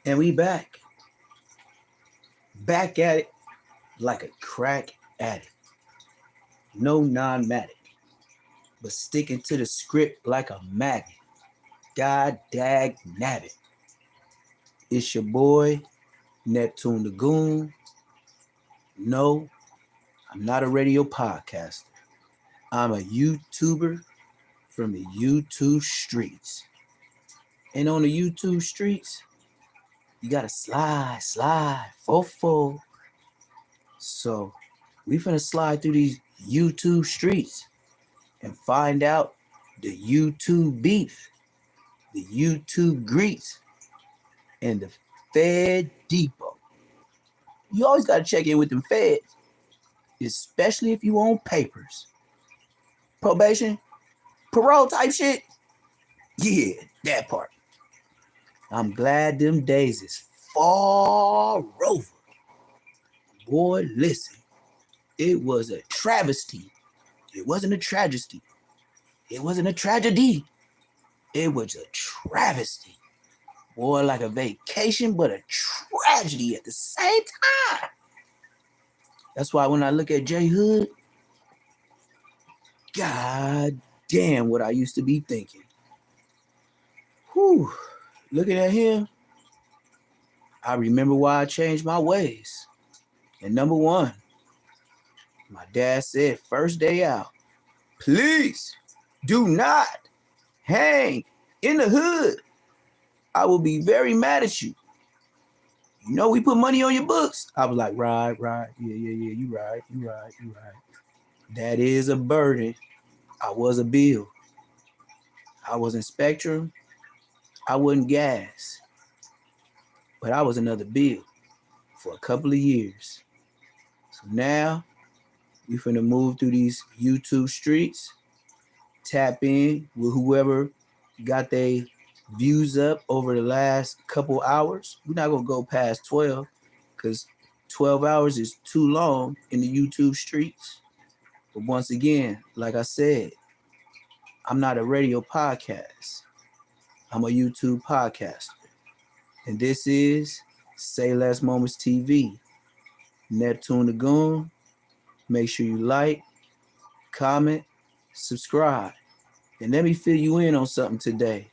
And we back. Back at it like a crack addict. No non-matic, but sticking to the script like a magnet. God dag nabbit. It's your boy, Neptune the Goon. No, I'm not a radio podcaster. I'm a YouTuber from the YouTube streets. And on the YouTube streets, you gotta slide, fofo. So we finna slide through these YouTube streets and find out the YouTube beef, the YouTube greets, and the Fed Depot. You always gotta check in with them feds, especially if you own papers. Probation, parole type shit. Yeah, that part. I'm glad them days is far over. Boy, listen, it was a travesty. It wasn't a tragedy. It wasn't a tragedy. It was a travesty. Boy, like a vacation, but a tragedy at the same time. That's why when I look at J Hood, God damn what I used to be thinking. Whew, looking at him, I remember why I changed my ways. And number one, my dad said first day out, please do not hang in the hood. I will be very mad at you. You know we put money on your books. I was like, right, yeah, you right. That is a burden. I was a bill. I was in Spectrum. I wasn't gas. But I was another bill for a couple of years. So now we finna move through these YouTube streets, tap in with whoever got their views up over the last couple hours. We're not gonna go past 12 because 12 hours is too long in the YouTube streets. But once again, like I said, I'm not a radio podcast. I'm a YouTube podcaster. And this is Say Less Moments TV. Neptune the Goon. Make sure you like, comment, subscribe. And let me fill you in on something today.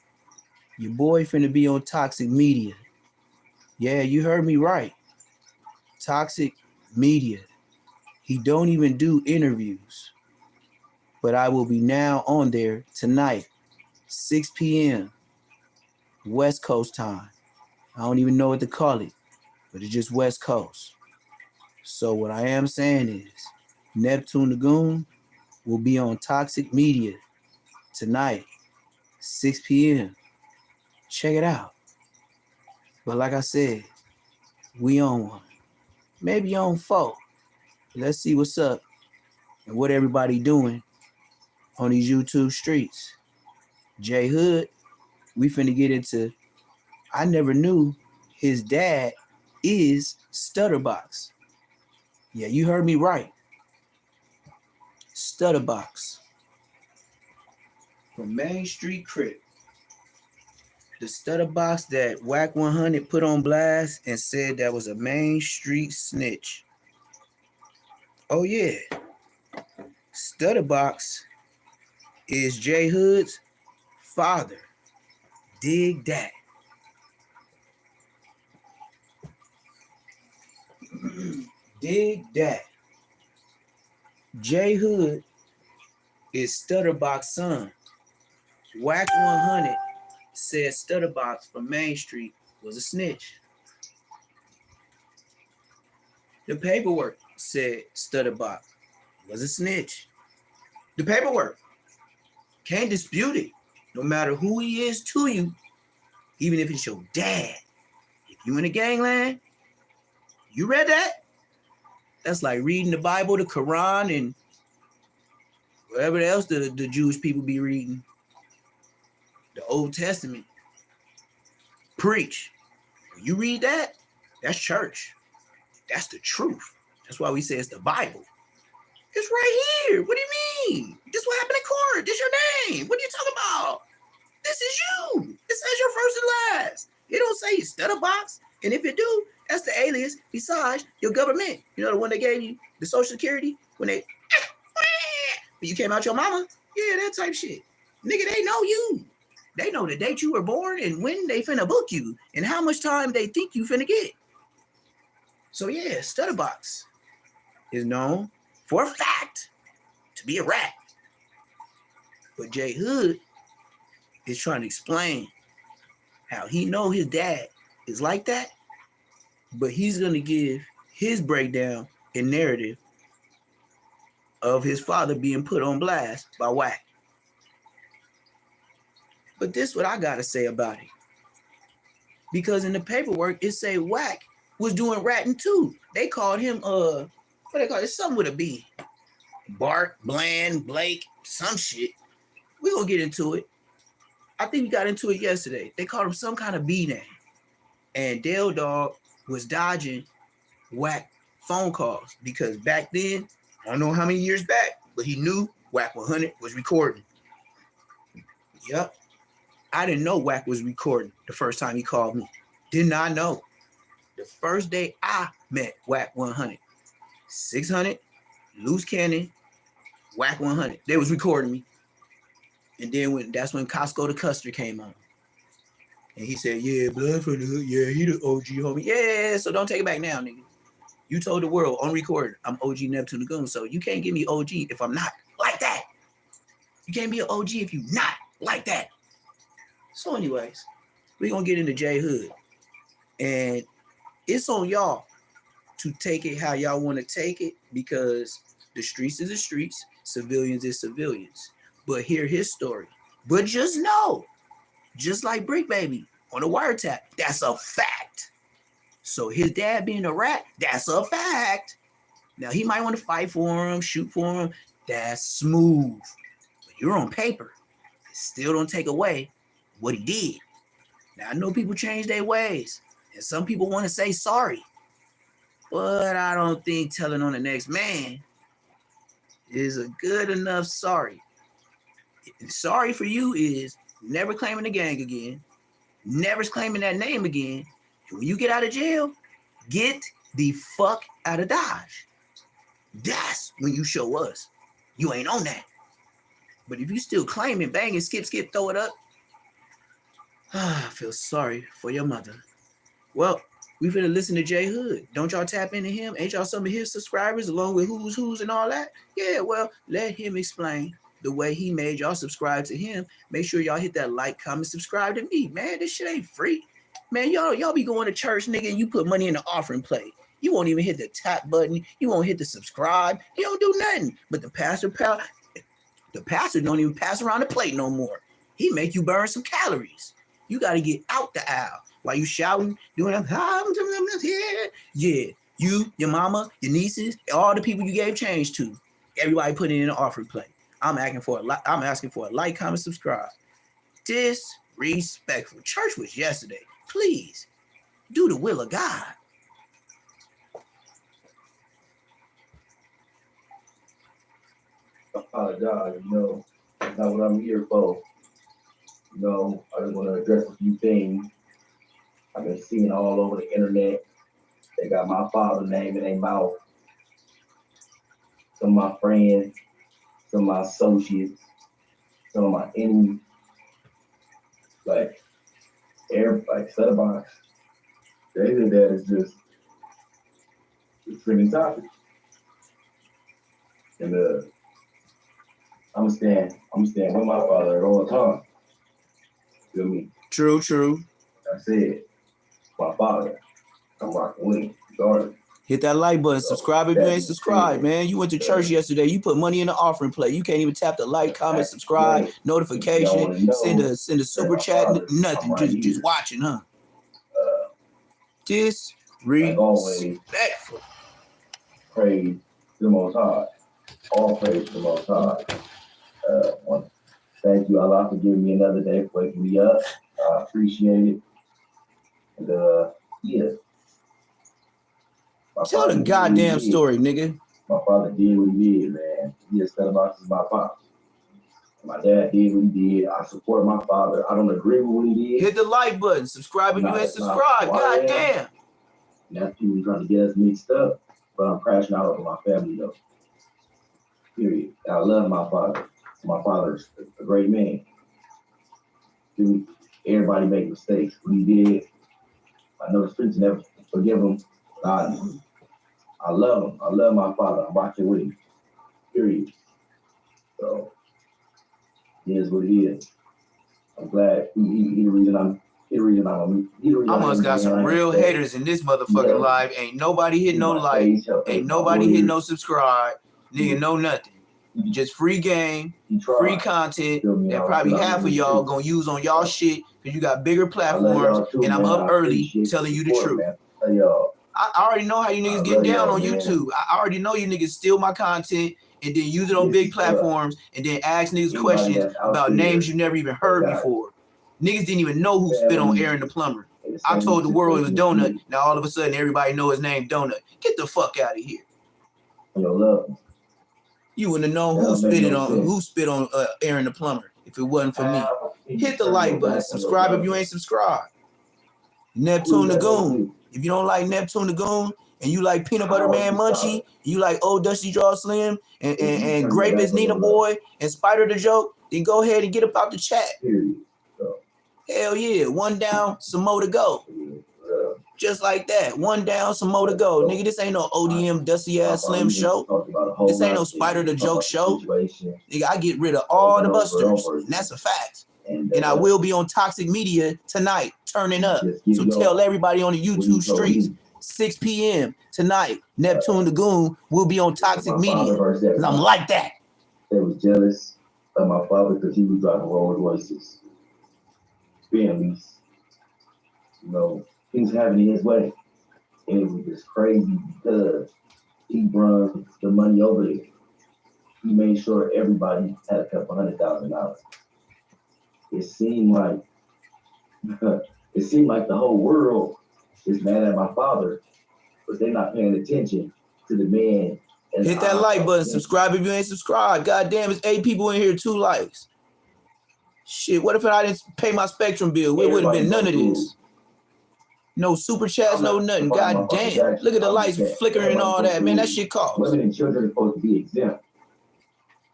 Your boy finna be on toxic media. Yeah, you heard me right. Toxic media. He don't even do interviews. But I will be now on there tonight, 6 p.m. West Coast time. I don't even know what to call it, but it's just West Coast. So what I am saying is Neptune the Goon will be on toxic media tonight, 6 p.m. Check it out. But like I said, we on one. Maybe on 4. Let's see what's up and what everybody doing on these YouTube streets. J Hood, we finna get into, I never knew his dad is Stutterbox. Yeah, you heard me right. Stutterbox. From Main Street Crip. The Stutterbox that Whack 100 put on blast and said that was a Main Street snitch. Oh yeah. Stutterbox is J Hood's father. Dig that. Dig that. J Hood is Stutterbox's son. Whack 100 said Stutterbox from Main Street was a snitch. The paperwork said Stutterbox was a snitch. The paperwork. Can't dispute it. No matter who he is to you, even if it's your dad. If you in a gangland, you read that? That's like reading the Bible, the Quran, and whatever else the Jewish people be reading. The Old Testament. Preach. When you read that, that's church. That's the truth. That's why we say it's the Bible. It's right here. What do you mean? This what happened in court. This your name. What are you talking about? This is you. It says your first and last. It don't say Stutterbox. And if it do, that's the alias besides your government. You know the one they gave you, the Social Security, when they when you came out your mama? Yeah, that type shit. Nigga, they know you. They know the date you were born and when they finna book you and how much time they think you finna get. So yeah, Stutterbox is known for a fact to be a rat. But J Hood is trying to explain how he know his dad is like that, but he's gonna give his breakdown and narrative of his father being put on blast by Wack. But this is what I gotta say about it. Because in the paperwork, it say Wack was doing ratting too. They called him what they call it? Something with a B. Bart, Bland, Blake, some shit. We gonna get into it. I think we got into it yesterday. They called him some kind of B name. And Dale Dog was dodging Wack phone calls because back then, I don't know how many years back, but he knew Wack 100 was recording. Yep. I didn't know Wack was recording the first time he called me. Did not know. The first day I met Wack 100. 600, Loose Cannon, Wack 100. They was recording me. And then that's when Costco the Custer came on. And he said, yeah, blood from the hood. Yeah, he the OG homie. Yeah, so don't take it back now, nigga. You told the world on record, I'm OG Neptune the Goon. So you can't give me OG if I'm not like that. You can't be an OG if you not like that. So anyways, we're going to get into J Hood. And it's on y'all to take it how y'all want to take it because the streets is the streets, civilians is civilians. But hear his story. But just know, just like Brick Baby on the wiretap, that's a fact. So his dad being a rat, that's a fact. Now he might want to fight for him, shoot for him. That's smooth. But you're on paper. It still don't take away what he did. Now I know people change their ways. And some people want to say sorry. But I don't think telling on the next man is a good enough sorry. Sorry for you is never claiming the gang again, never claiming that name again. And when you get out of jail, get the fuck out of Dodge. That's when you show us you ain't on that. But if you still claiming, banging, skip, throw it up, I feel sorry for your mother. Well, we finna listen to J Hood. Don't y'all tap into him? Ain't y'all some of his subscribers along with who's and all that? Yeah, well, let him explain the way he made y'all subscribe to him. Make sure y'all hit that like, comment, subscribe to me, man. This shit ain't free. Man, y'all be going to church, nigga, and you put money in the offering plate. You won't even hit the tap button. You won't hit the subscribe. You don't do nothing. But the pastor don't even pass around the plate no more. He make you burn some calories. You got to get out the aisle while you shouting, doing that. Yeah, you, your mama, your nieces, all the people you gave change to. Everybody put it in an offering plate. I'm asking for a like, comment, subscribe. Disrespectful. Church was yesterday. Please do the will of God. I apologize, that's not what I'm here for. I just want to address a few things I've been seeing all over the internet. They got my father's name in their mouth. Some of my friends, some of my associates, some of my enemies, Stutterbox. They think that is just a trending topic. And I'm gonna stand with my father at all times. Feel me? True. I said, my father, I'm rocking with him, regardless. Hit that like button. Subscribe if you ain't subscribed, man. You went to church yesterday. You put money in the offering plate. You can't even tap the like, comment, subscribe, notification, send a super chat, nothing. Just watching, huh? Disrespectful. Praise the Most High. All praise to the Most High. Thank you, Allah, for giving me another day, for waking me up. I appreciate it. And yeah. Tell the goddamn story, nigga. My father did what he did, man. He just Stutterbox is my father. My dad did what he did. I support my father. I don't agree with what he did. Hit the like button. Subscribe if you ain't subscribed. God damn. And that's people trying to get us mixed up. But I'm crashing out over my family, though. Period. I love my father. My father's a great man. Dude, everybody make mistakes. What he did, I know the streets never forgive him. I love him. I love my father. I'm rocking with him. Period. So, it is what it is. I'm glad he the reason I'm. I must got some real haters in this motherfucking live. Ain't nobody hit no like. Ain't nobody hit no subscribe. Nigga, no nothing. Just free game, free content that probably half of y'all gonna use on y'all shit because you got bigger platforms. And I'm up early telling you the truth. I already know how you niggas get down on YouTube. I already know you niggas steal my content and then use it on big platforms and then ask niggas questions about names you never even heard before. Niggas didn't even know who spit on Aaron the Plumber. I told the world it was Donut. Now all of a sudden everybody know his name Donut. Get the fuck out of here. You wouldn't have known who spit on Aaron the Plumber if it wasn't for me. Hit the like button. Subscribe if you ain't subscribed. Neptune the Goon. If you don't like Neptune the Goon and you like Peanut Butter Man Munchie, you like Old Dusty Draw Slim and Grape is Nina Boy and Spider the Joke, then go ahead and get up out the chat. Hell yeah. One down, some more to go. Just like that. One down, some more to go. Nigga, this ain't no ODM Dusty Ass Slim show. This ain't no Spider the Joke show. Nigga, I get rid of all the busters. And that's a fact. And I will be on Toxic Media tonight, turning up. So tell everybody on the YouTube streets, 6 p.m. tonight, Neptune the Goon will be on Toxic Media. Because I'm like that. They was jealous of my father because he was driving Rolls Royces. Families, things happening his way. And it was just crazy because he brought the money over there. He made sure everybody had a couple $100,000. It seemed like the whole world is mad at my father, but they're not paying attention to the man. Hit that like button. Subscribe if you ain't subscribed. God damn, it's 8 people in here, 2 likes. Shit, what if I didn't pay my Spectrum bill? It would have been none of this. No super chats, no nothing. God damn. Look at the lights flickering and all that. Man, that shit costs. Women and children are supposed to be exempt.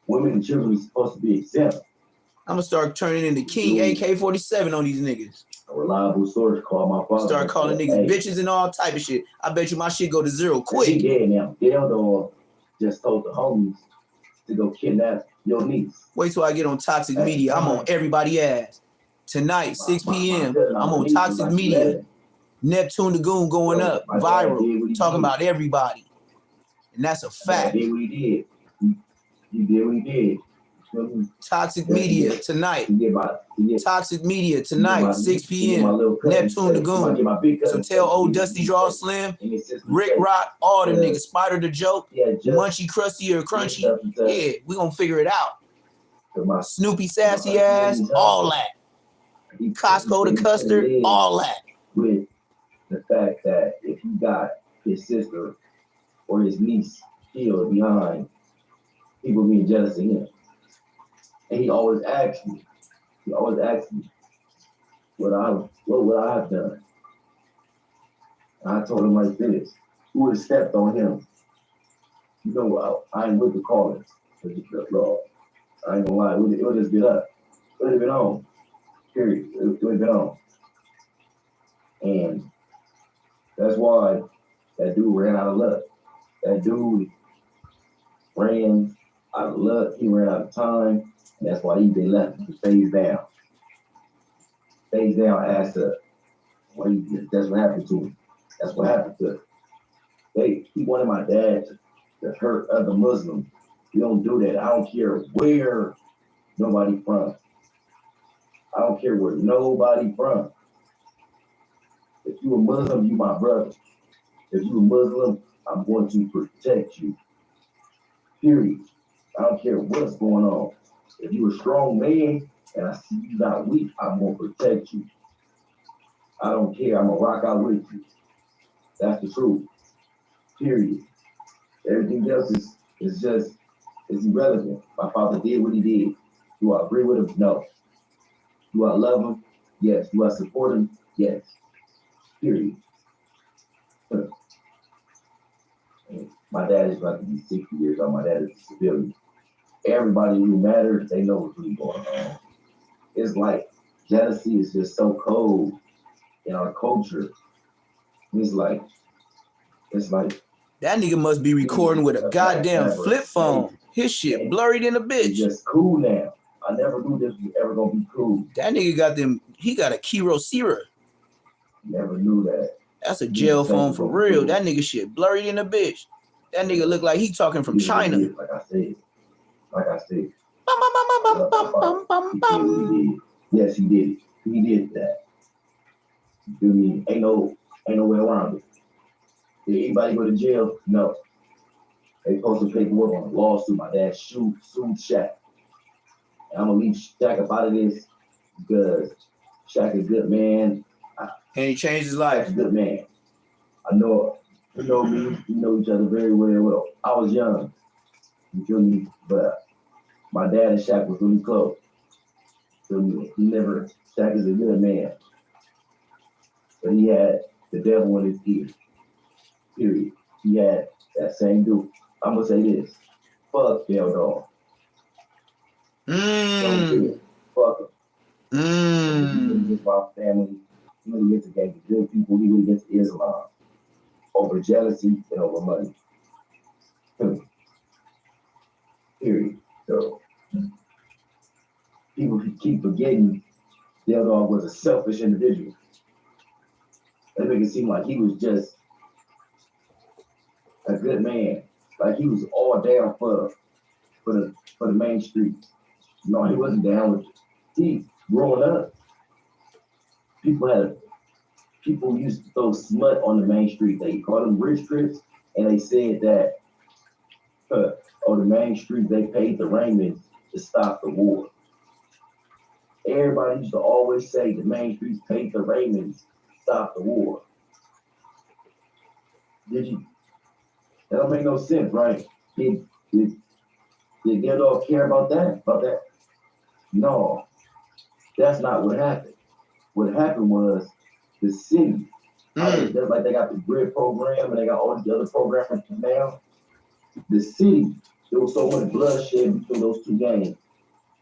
Women and children are supposed to be exempt. I'm going to start turning into King AK-47 on these niggas. A reliable source called my father. Start calling niggas bitches and all type of shit. I bet you my shit go to 0 quick. She dead now. Deldor just told the homies to go kidnap your niece. Wait till I get on Toxic Media. I'm on everybody's ass. Tonight, 6 p.m., I'm on Toxic Media. Neptune the Goon going up, viral, talking about everybody. And that's a fact. He did what he did. He did what he did. Toxic Media tonight. Toxic Media tonight, 6 p.m. Neptune the Goon. So tell Old Dusty Draw Slim, Rick Rock, all them niggas, Spider the Joke, Munchy, Crusty, or Crunchy. Yeah, we gonna figure it out. Snoopy Sassy Ass, all that. Costco the Custard, all that. With the fact that if he got his sister or his niece killed behind, people being jealous of him. And he always asks me, what would I have done? And I told him like this, who would have stepped on him? You know what, I ain't with the callers. I ain't gonna lie, it would have just been up. It would have been on. Period. It would have been on. And that's why that dude ran out of luck. That dude ran out of luck. He ran out of time. And that's why they left him. Phase down. Phase down, ass up. That's what happened to him. That's what happened to him. He wanted my dad to hurt other Muslims. You don't do that. I don't care where nobody from. I don't care where nobody from. If you a Muslim, you my brother. If you a Muslim, I'm going to protect you. Period. I don't care what's going on. If you a strong man and I see you not weak, I'm going to protect you. I don't care. I'm going to rock out with you. That's the truth. Period. Everything else is irrelevant. My father did what he did. Do I agree with him? No. Do I love him? Yes. Do I support him? Yes. Period. My dad is about to be 60 years old. My dad is a civilian. Everybody who matters, they know what's really going on. It's like jealousy is just so cold in our culture. It's like that nigga must be recording with a goddamn flip phone. His shit blurry than a bitch. It's just cool now. I never knew this was ever gonna be cool. That nigga got them. He got a Kyocera. Never knew that. That's a jail phone for real. That nigga shit blurry than a bitch. That nigga look like he talking from China. Like I said. He did. Yes, he did it. He did that. You feel me? Ain't no way around it. Did anybody go to jail? No. They posted paperwork on a lawsuit. My dad sued Shaq. And I'm gonna leave Shaq up out of this because Shaq is a good man. And he changed his life. Shaq's a good man. I know me. We know each other very, very well. I was young. You feel me? But my dad and Shaq was really close. Feel me? Shaq is a good man. But he had the devil in his ear. Period. He had that same dude. I'm gonna say this. Fuck Del Dog. Don't do it. Fuck him. He went against my family. He went against the good people. He went against Islam. Over jealousy and over money. Period. So people keep forgetting Del Dog was a selfish individual. They make it seem like he was just a good man. Like he was all down for the main street. No, he wasn't down with it. He growing up, people used to throw smut on the main street. They called them rich Crips, and they said that on the main street they paid the Raymonds to stop the war. Everybody used to always say the main streets paid the Raymonds to stop the war. Did you? That don't make no sense, right? Did Del Dog care about that? No, that's not what happened. What happened was the city. Just like they got the grid program and they got all these other programs now. The city, there was so much bloodshed between those two gangs.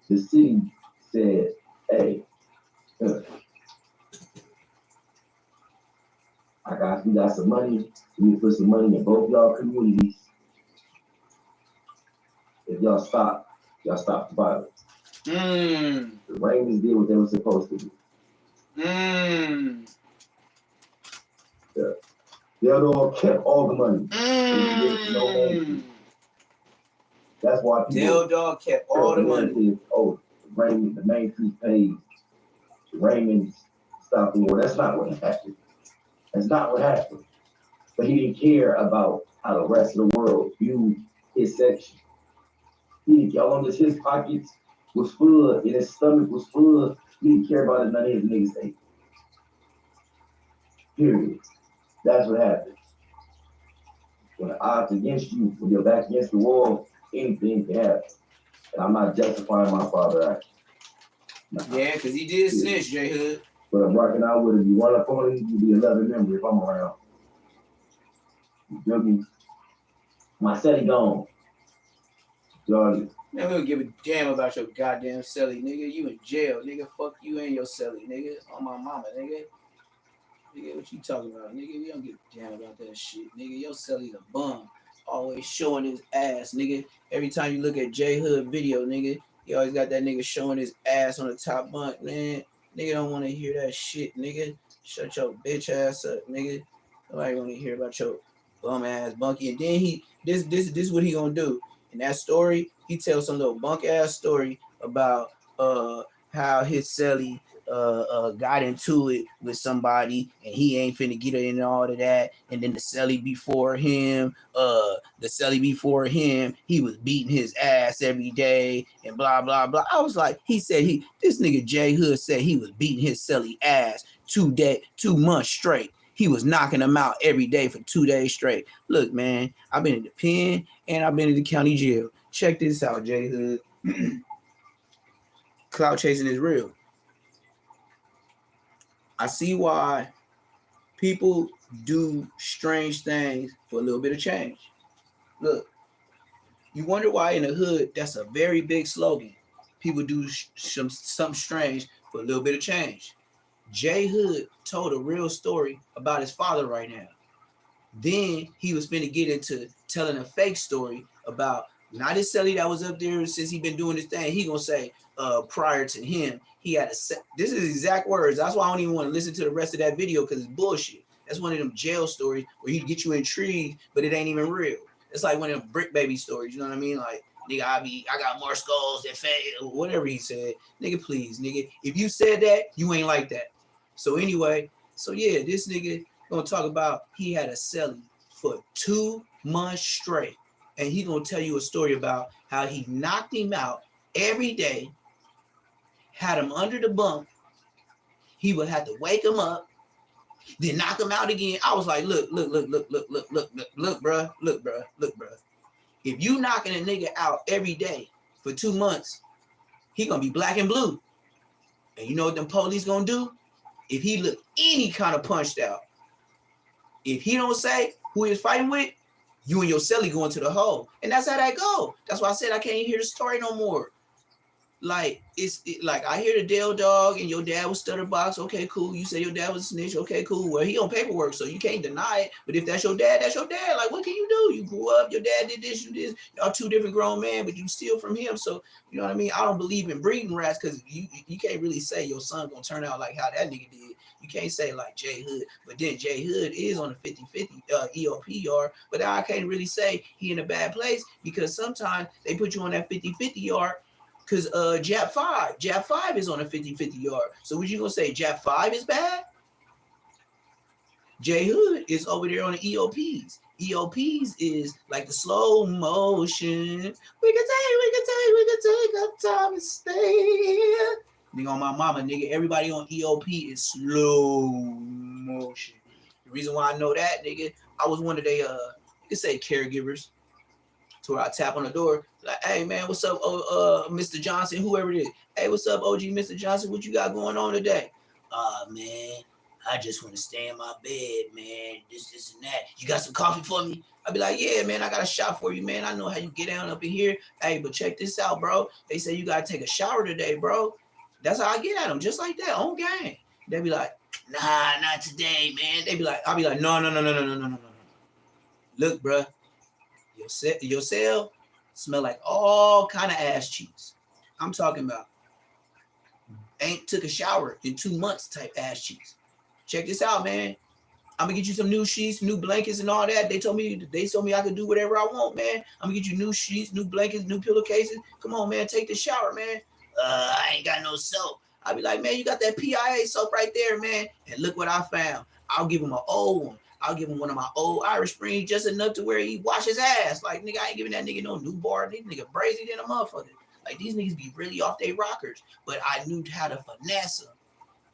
The city said, "Hey, we got some money. We need to put some money in both y'all communities. If y'all stop the violence." The Rangers did what they were supposed to do. Del Dog kept all the money. That's why people. Del Dog kept all the money. The main street paid. The Raymonds stopped the war. That's not what happened. But he didn't care about how the rest of the world viewed his section. He didn't care. As long as his pockets was full and his stomach was full, he didn't care about it. None of his niggas ate. Period. That's what happens. When the odds against you, when you're back against the wall, anything can happen. And I'm not justifying my father action. Yeah, because he did snitch, J Hood. But I'm rocking out with him. You run up on him, you'll be a loving memory if I'm around. You feel me? My celly gone. Y'all. Man, we don't give a damn about your goddamn celly, nigga. You in jail, nigga. Fuck you and your celly, nigga. On my mama, nigga. Nigga, what you talking about, nigga? We don't give a damn about that shit, nigga. Your celly's a bum. Always showing his ass, nigga. Every time you look at J Hood video, nigga, you always got that nigga showing his ass on the top bunk, man. Nigga don't want to hear that shit, nigga. Shut your bitch ass up, nigga. Nobody want to hear about your bum ass bunky. And then this what he gonna do. In that story, he tells some little bunk ass story about how his celly got into it with somebody and he ain't finna get it in all of that. And then the celly before him, he was beating his ass every day and blah blah blah. I was like, this nigga J Hood said he was beating his celly ass 2 months straight. He was knocking him out every day for 2 days straight. Look, man, I've been in the pen and I've been in the county jail. Check this out, J Hood. clout chasing is real. I see why people do strange things for a little bit of change. Look, you wonder why in the hood, that's a very big slogan. People do something strange for a little bit of change. Jay Hood told a real story about his father right now. Then he was finna get into telling a fake story about not his celly that was up there since he been doing this thing. He gonna say prior to him, he had this is exact words. That's why I don't even want to listen to the rest of that video because it's bullshit. That's one of them jail stories where he get you intrigued, but it ain't even real. It's like one of them brick baby stories, you know what I mean? Like, nigga, I got more skulls than fat, whatever he said. Nigga, please, nigga. If you said that, you ain't like that. So anyway, so yeah, this nigga gonna talk about he had a celly for 2 months straight. And he gonna tell you a story about how he knocked him out every day, had him under the bunk. He would have to wake him up, then knock him out again. I was like, look, bruh. If you knocking a nigga out every day for 2 months, he gonna be black and blue. And you know what them police gonna do? If he look any kind of punched out, if he don't say who he's fighting with, you and your celly going to the hole. And that's how that go. That's why I said I can't hear the story no more. Like, like I hear the Dale dog and your dad was Stutterbox. Okay, cool. You say your dad was a snitch. Okay, cool. Well, he on paperwork, so you can't deny it. But if that's your dad, that's your dad. Like, what can you do? You grew up, your dad did this, you did this. Y'all two different grown men, but you steal from him. So, you know what I mean? I don't believe in breeding rats because you can't really say your son gonna turn out like how that nigga did. You can't say like Jay Hood, but then Jay Hood is on a 50-50 EOP yard, but I can't really say he in a bad place because sometimes they put you on that 50-50 yard because Jap 5 is on a 50-50 yard. So what you gonna say, Jap 5 is bad? Jay Hood is over there on the EOPs. EOPs is like the slow motion. We can take up time and stay. Nigga, on my mama, nigga, everybody on EOP is slow motion. The reason why I know that, nigga, I was one of they, you could say caregivers. To where I tap on the door, like, hey, man, what's up, Mr. Johnson, whoever it is. Hey, what's up, OG Mr. Johnson? What you got going on today? Man, I just want to stay in my bed, man. This, and that. You got some coffee for me? I'd be like, yeah, man, I got a shot for you, man. I know how you get down up in here. Hey, but check this out, bro. They say you got to take a shower today, bro. That's how I get at them, just like that, on game. They be like, nah, not today, man. They be like, I'll be like, no. Look, bro, your cell smell like all kind of ass cheeks. I'm talking about ain't took a shower in 2 months type ass cheeks. Check this out, man. I'm gonna get you some new sheets, new blankets, and all that. They told me I could do whatever I want, man. I'm gonna get you new sheets, new blankets, new pillowcases. Come on, man, take the shower, man. I ain't got no soap. I'll be like, man, you got that PIA soap right there, man. And look what I found. I'll give him an old one. I'll give him one of my old Irish Springs just enough to where he wash his ass. Like, nigga, I ain't giving that nigga no new bar. This nigga brazy than a motherfucker. Like, these niggas be really off their rockers. But I knew how to finesse them.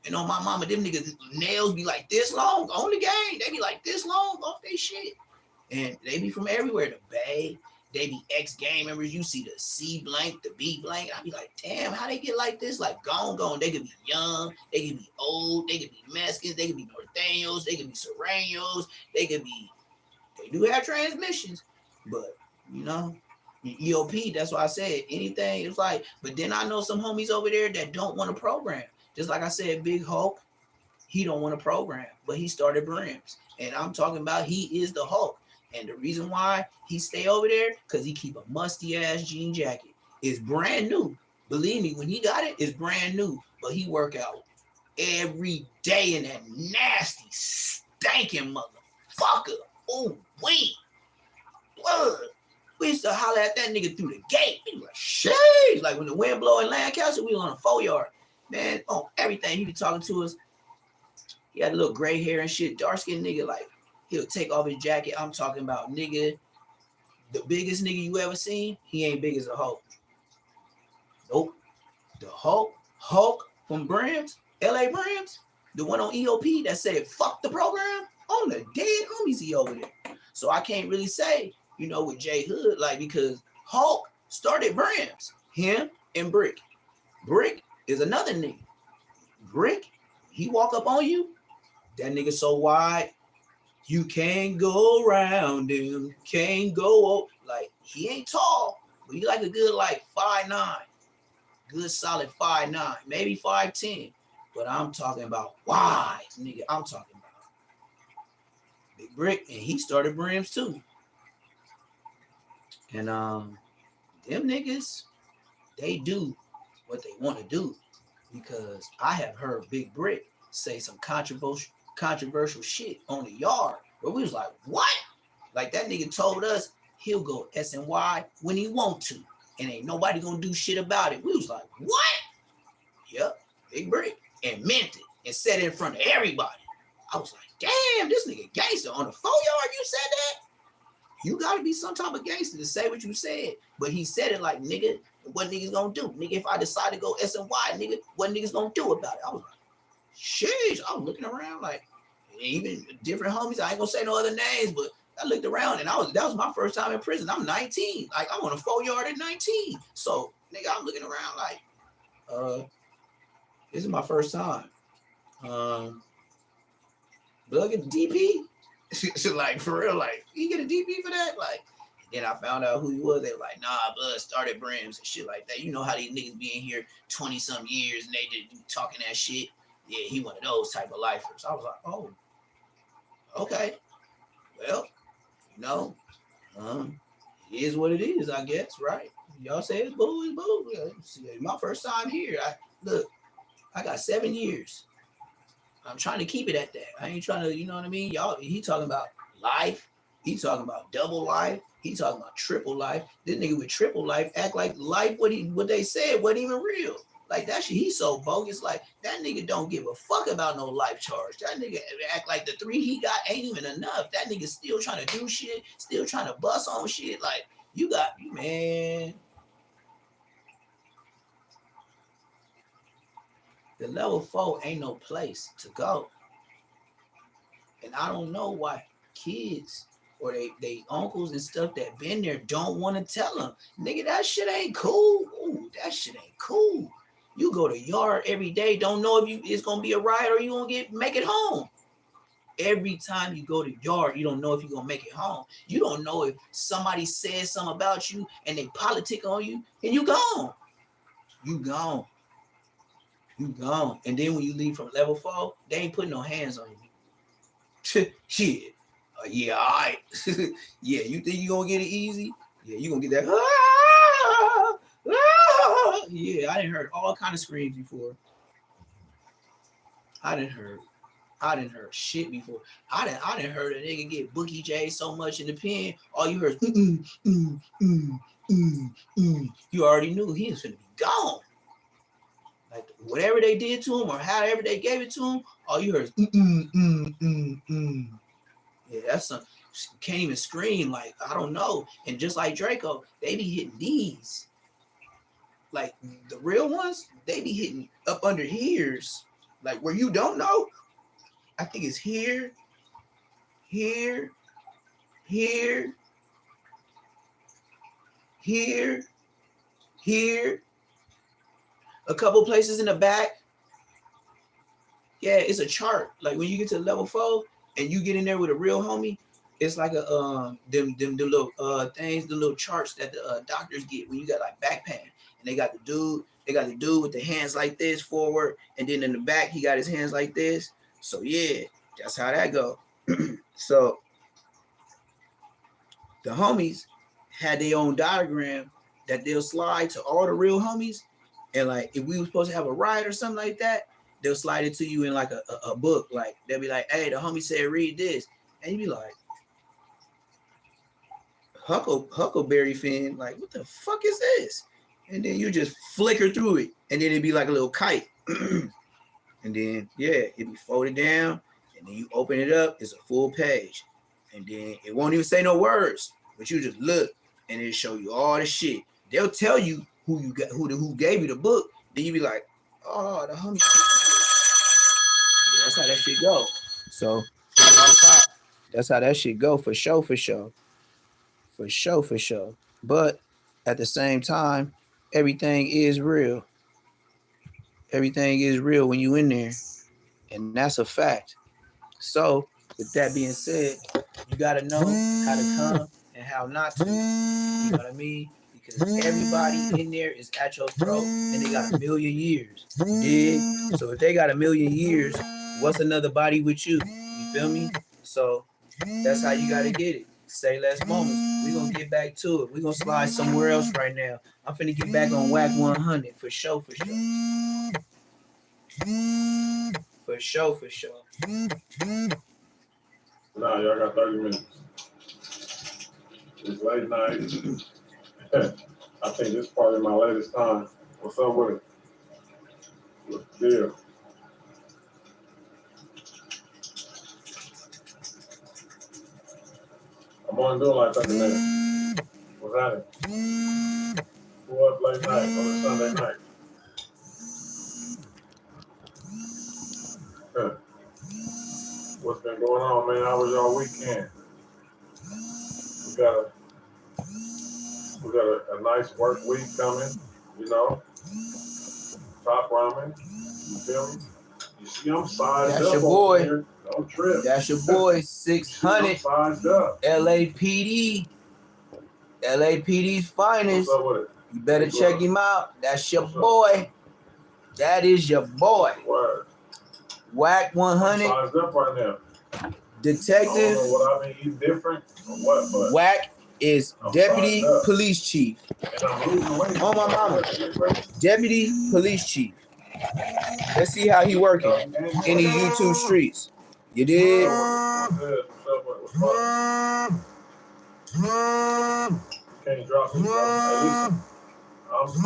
And on my mama, them niggas nails be like this long on the game. They be like this long off they shit. And they be from everywhere. The Bay. They be ex-gang members. You see the C blank, the B blank. I be like, damn, how they get like this? Like, gone. They could be young. They could be old. They could be Mexicans. They could be Norteños. They could be Serranos. They do have transmissions. But, you know, EOP, that's why I said anything. It's like, but then I know some homies over there that don't want to program. Just like I said, Big Hulk, he don't want to program, but he started Brims. And I'm talking about he is the Hulk. And the reason why he stay over there, because he keep a musty-ass jean jacket. It's brand new. Believe me, when he got it, it's brand new. But he work out every day in that nasty, stinking motherfucker. Oh, wait. Blood. We used to holler at that nigga through the gate. He was like, shit. Like when the wind blow in Lancaster, we was on a 4-yard. Man, on everything. He be talking to us. He had a little gray hair and shit. Dark-skinned nigga, like, he'll take off his jacket. I'm talking about, nigga, the biggest nigga you ever seen, he ain't big as a Hulk. Nope. The Hulk from Brims, LA Brims, the one on EOP that said, fuck the program, on the dead homies he over there. So I can't really say, you know, with Jay Hood, like, because Hulk started Brims, him and Brick. Brick is another nigga. Brick, he walk up on you, that nigga so wide, you can't go around him, can't go up. Like, he ain't tall, but he like a good like 5'9", good solid 5'9", maybe 5'10". But I'm talking about wide, nigga. I'm talking about Big Brick, and he started brims too. And them niggas, they do what they want to do, because I have heard Big Brick say some controversial shit on the yard where we was like, what? Like, that nigga told us he'll go SNY when he want to, and ain't nobody gonna do shit about it. We was like, what? Yep, Big Brick, and meant it, and said it in front of everybody. I was like, damn, this nigga gangster on the 4 yard. You said that? You gotta be some type of gangster to say what you said. But he said it like, nigga, what niggas gonna do? Nigga, if I decide to go SNY, nigga, what niggas gonna do about it? I was like, sheesh. I was looking around like, even different homies. I ain't gonna say no other names, but I looked around, and that was my first time in prison. I'm 19. Like, I'm on a 4 yard at 19. So, nigga, I'm looking around like, this is my first time. But I get a DP? Like, for real, like, you get a DP for that? Like, then I found out who he was. They were like, nah, blood started brims and shit like that. You know how these niggas be in here 20-some years and they just talking that shit? Yeah, he one of those type of lifers. I was like, oh, okay. Well, you know, it is what it is, I guess, right? Y'all say it's boo, it's boo. See, my first time here. I got 7 years. I'm trying to keep it at that. I ain't trying to, you know what I mean? Y'all, he talking about life. He talking about double life. He talking about triple life. This nigga with triple life act like life, what they said wasn't even real. Like, that shit, he's so bogus. Like, that nigga don't give a fuck about no life charge. That nigga act like the 3 he got ain't even enough. That nigga still trying to do shit, still trying to bust on shit. Like, you got, man. The level 4 ain't no place to go. And I don't know why kids or they uncles and stuff that been there don't want to tell them, nigga, that shit ain't cool. Ooh, that shit ain't cool. You go to yard every day, don't know if it's gonna be a riot or you gonna make it home. Every time you go to yard, you don't know if you're gonna make it home. You don't know if somebody says something about you and they politic on you, and you gone. You gone. You gone. And then when you leave from level 4, they ain't putting no hands on you. Shit. Yeah, all right. Yeah, you think you gonna get it easy? Yeah, you gonna get that. Yeah, I didn't heard all kind of screams before. I didn't heard shit before. I didn't heard a nigga get Bookie J so much in the pen. All you heard is You already knew he was finna be gone. Like, whatever they did to him or however they gave it to him, all you heard is Yeah, that's some can't even scream. Like, I don't know. And just like Draco, they be hitting these. Like, the real ones, they be hitting up under here's. Like, where you don't know. I think it's here, here, here, here, here. A couple places in the back. Yeah, it's a chart. Like, when you get to level 4 and you get in there with a real homie, it's like a them little things, the little charts that the doctors get when you got like back pain. And they got the dude with the hands like this forward, and then in the back he got his hands like this. So yeah, that's how that go. So the homies had their own diagram that they'll slide to all the real homies. And like, if we were supposed to have a ride or something like that, they'll slide it to you in like a book. Like, they'll be like, hey, the homie said read this. And you be like, Huckleberry Finn, like, what the fuck is this? And then you just flicker through it, and then it'd be like a little kite. And then, yeah, it'd be folded down, and then you open it up, it's a full page. And then it won't even say no words, but you just look, and it'll show you all the shit. They'll tell you who gave you the book. Then you be like, oh, the homie. Yeah, that's how that shit go. So, that's how that shit go, for sure. For sure. But at the same time, everything is real. Everything is real when you in there. And that's a fact. So, with that being said, you gotta know how to come and how not to. You know what I mean? Because everybody in there is at your throat and they got a million years. You dig? So if they got a million years, what's another body with you? You feel me? So that's how you gotta get it. Say less moments. We're gonna get back to it. We're gonna slide somewhere else right now. I'm finna get back on Whack 100 for sure, for sure. For sure, for sure. Nah, y'all got 30 minutes. It's late night. I think this part of my latest time. What's up with it? What's the deal? I'm only doing like 30 minutes. What's happening? Who up late night on a Sunday night? Huh. What's been going on, man? How was y'all weekend? We got a nice work week coming, you know. Top ramen. You feel me? You see, I'm sized That's up your boy. over here. Don't trip. That's your boy, 600. I'm sized up. LAPD. LAPD's finest. What's up with it? You better check him out. That's your boy. That is your boy. Word. Whack 100. I'm sized up right now. Detective. I don't know what I mean. You different or what, but Whack is deputy police chief. and I'm losing weight. Oh my mama. Deputy police chief. Let's see how he working in these YouTube streets. You did? Can't drop me, bro. At least I'm not so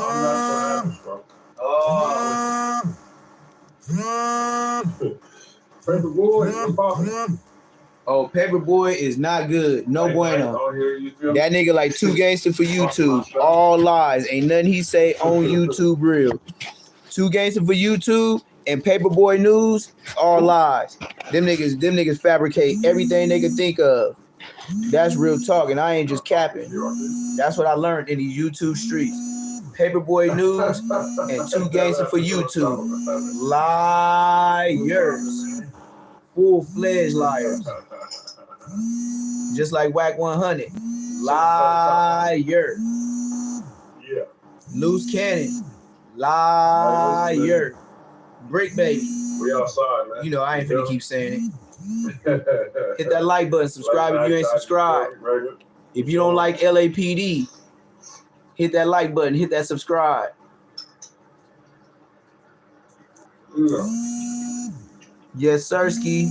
happy, bro. Oh. Paper boy, what's poppin'? Oh, Paperboy is not good. No bueno. That nigga like too gangster for YouTube. All lies. Ain't nothing he say on YouTube real. Too gangster for YouTube and Paperboy News, all lies. Them niggas fabricate everything they can think of. That's real talk, and I ain't just capping. That's what I learned in the YouTube streets. Paperboy News and Too Gangster for YouTube. Liars. Full-fledged liars. Just like Whack 100. Liar. Yeah. Loose Cannon. Liar. Brick Baby. We outside, man. You know, I ain't finna keep saying it. Hit that like button. Subscribe if you ain't subscribed. If you don't like LAPD, hit that like button. Hit that subscribe. Yes, Sirski.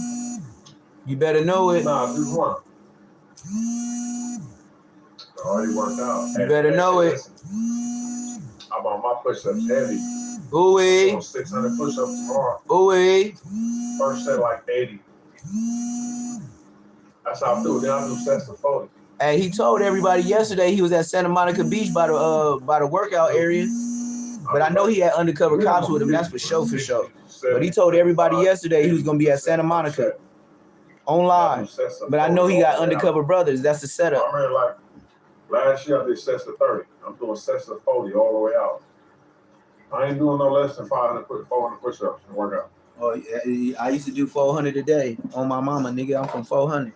You better know it. Nah, just one. Already worked out. You better know it. I'm on my push-ups heavy. Ooh-wee. I'm on 600 push-ups tomorrow. Ooh-wee. First set like 80. That's how I do. Then I do sets of 40. Hey, he told everybody yesterday he was at Santa Monica Beach by the workout area. But I know he had undercover cops with him. That's for sure, for sure. But he told everybody yesterday he was gonna be at Santa Monica on live. But I know he got undercover brothers. That's the setup. I remember like last year I did sets of 30. I'm doing sets of 40 all the way out. I ain't doing no less than 400 push-ups and workout. Oh, I used to do 400 a day on my mama, nigga. I'm from 400.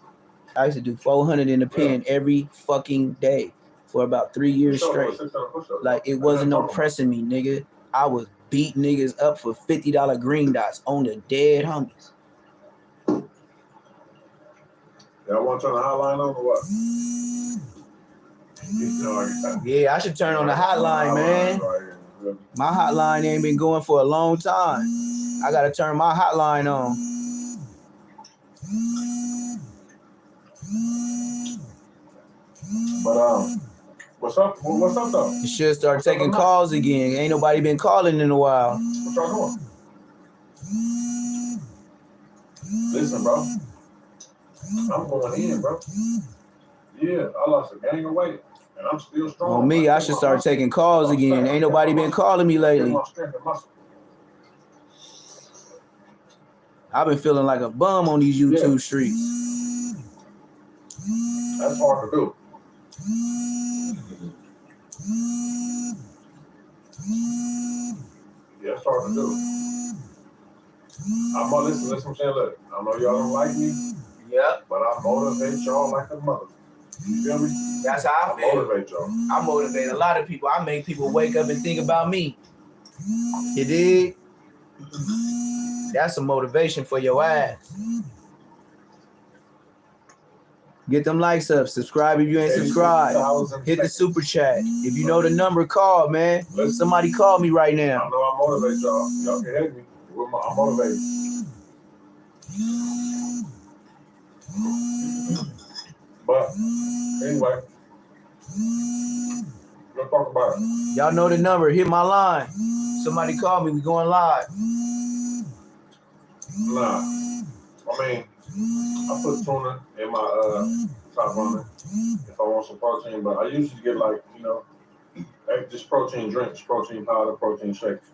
I used to do 400 in the pen every fucking day for about 3 years straight. Like, it wasn't no pressing me, nigga. I was beating niggas up for $50 green dots on the dead homies. Y'all want to turn the hotline on or what? Yeah, I should turn on the hotline, man. My hotline ain't been going for a long time. I gotta turn my hotline on. But what's up? What's up though? You should start taking calls again. Ain't nobody been calling in a while. What y'all doing? Listen, bro. I'm going in, bro. Yeah, I lost a gang of weight, and I'm still strong. On me, I should start taking calls again. Ain't nobody been calling me lately. I've been feeling like a bum on these YouTube streets. That's hard to do. Yes, That's hard to do. I'm gonna listen. Listen, what I'm saying. Look, I know y'all don't like me. Yep. But I motivate y'all like a mother. You feel me? That's how I feel. Motivate y'all. I motivate a lot of people. I make people wake up and think about me. You dig? That's a motivation for your ass. Get them likes up. Subscribe if you ain't subscribed. Hit the super chat. If you know the number, call, man. Somebody call me right now. I know I motivate y'all. Y'all can hit me. I'm motivated. But anyway, let's talk about it. Y'all know the number. Hit my line. Somebody call me. We going live. Nah. I mean, I put tuna in my top ramen if I want some protein, but I usually get like, you know, just protein drinks, protein powder, protein shakes.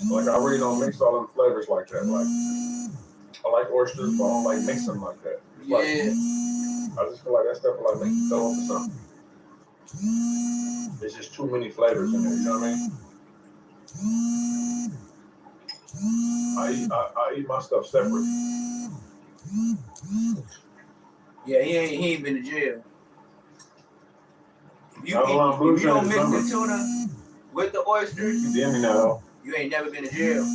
Like I really don't mix all them flavors like that. Like I like oysters, but I don't like mixing them like that. It's like, I just feel like that stuff will like make you throw up or something. There's just too many flavors in there, you know what I mean? I eat my stuff separate. Yeah, he ain't been to jail. If you don't mix the tuna with the oysters, you did me now. You ain't never been to jail.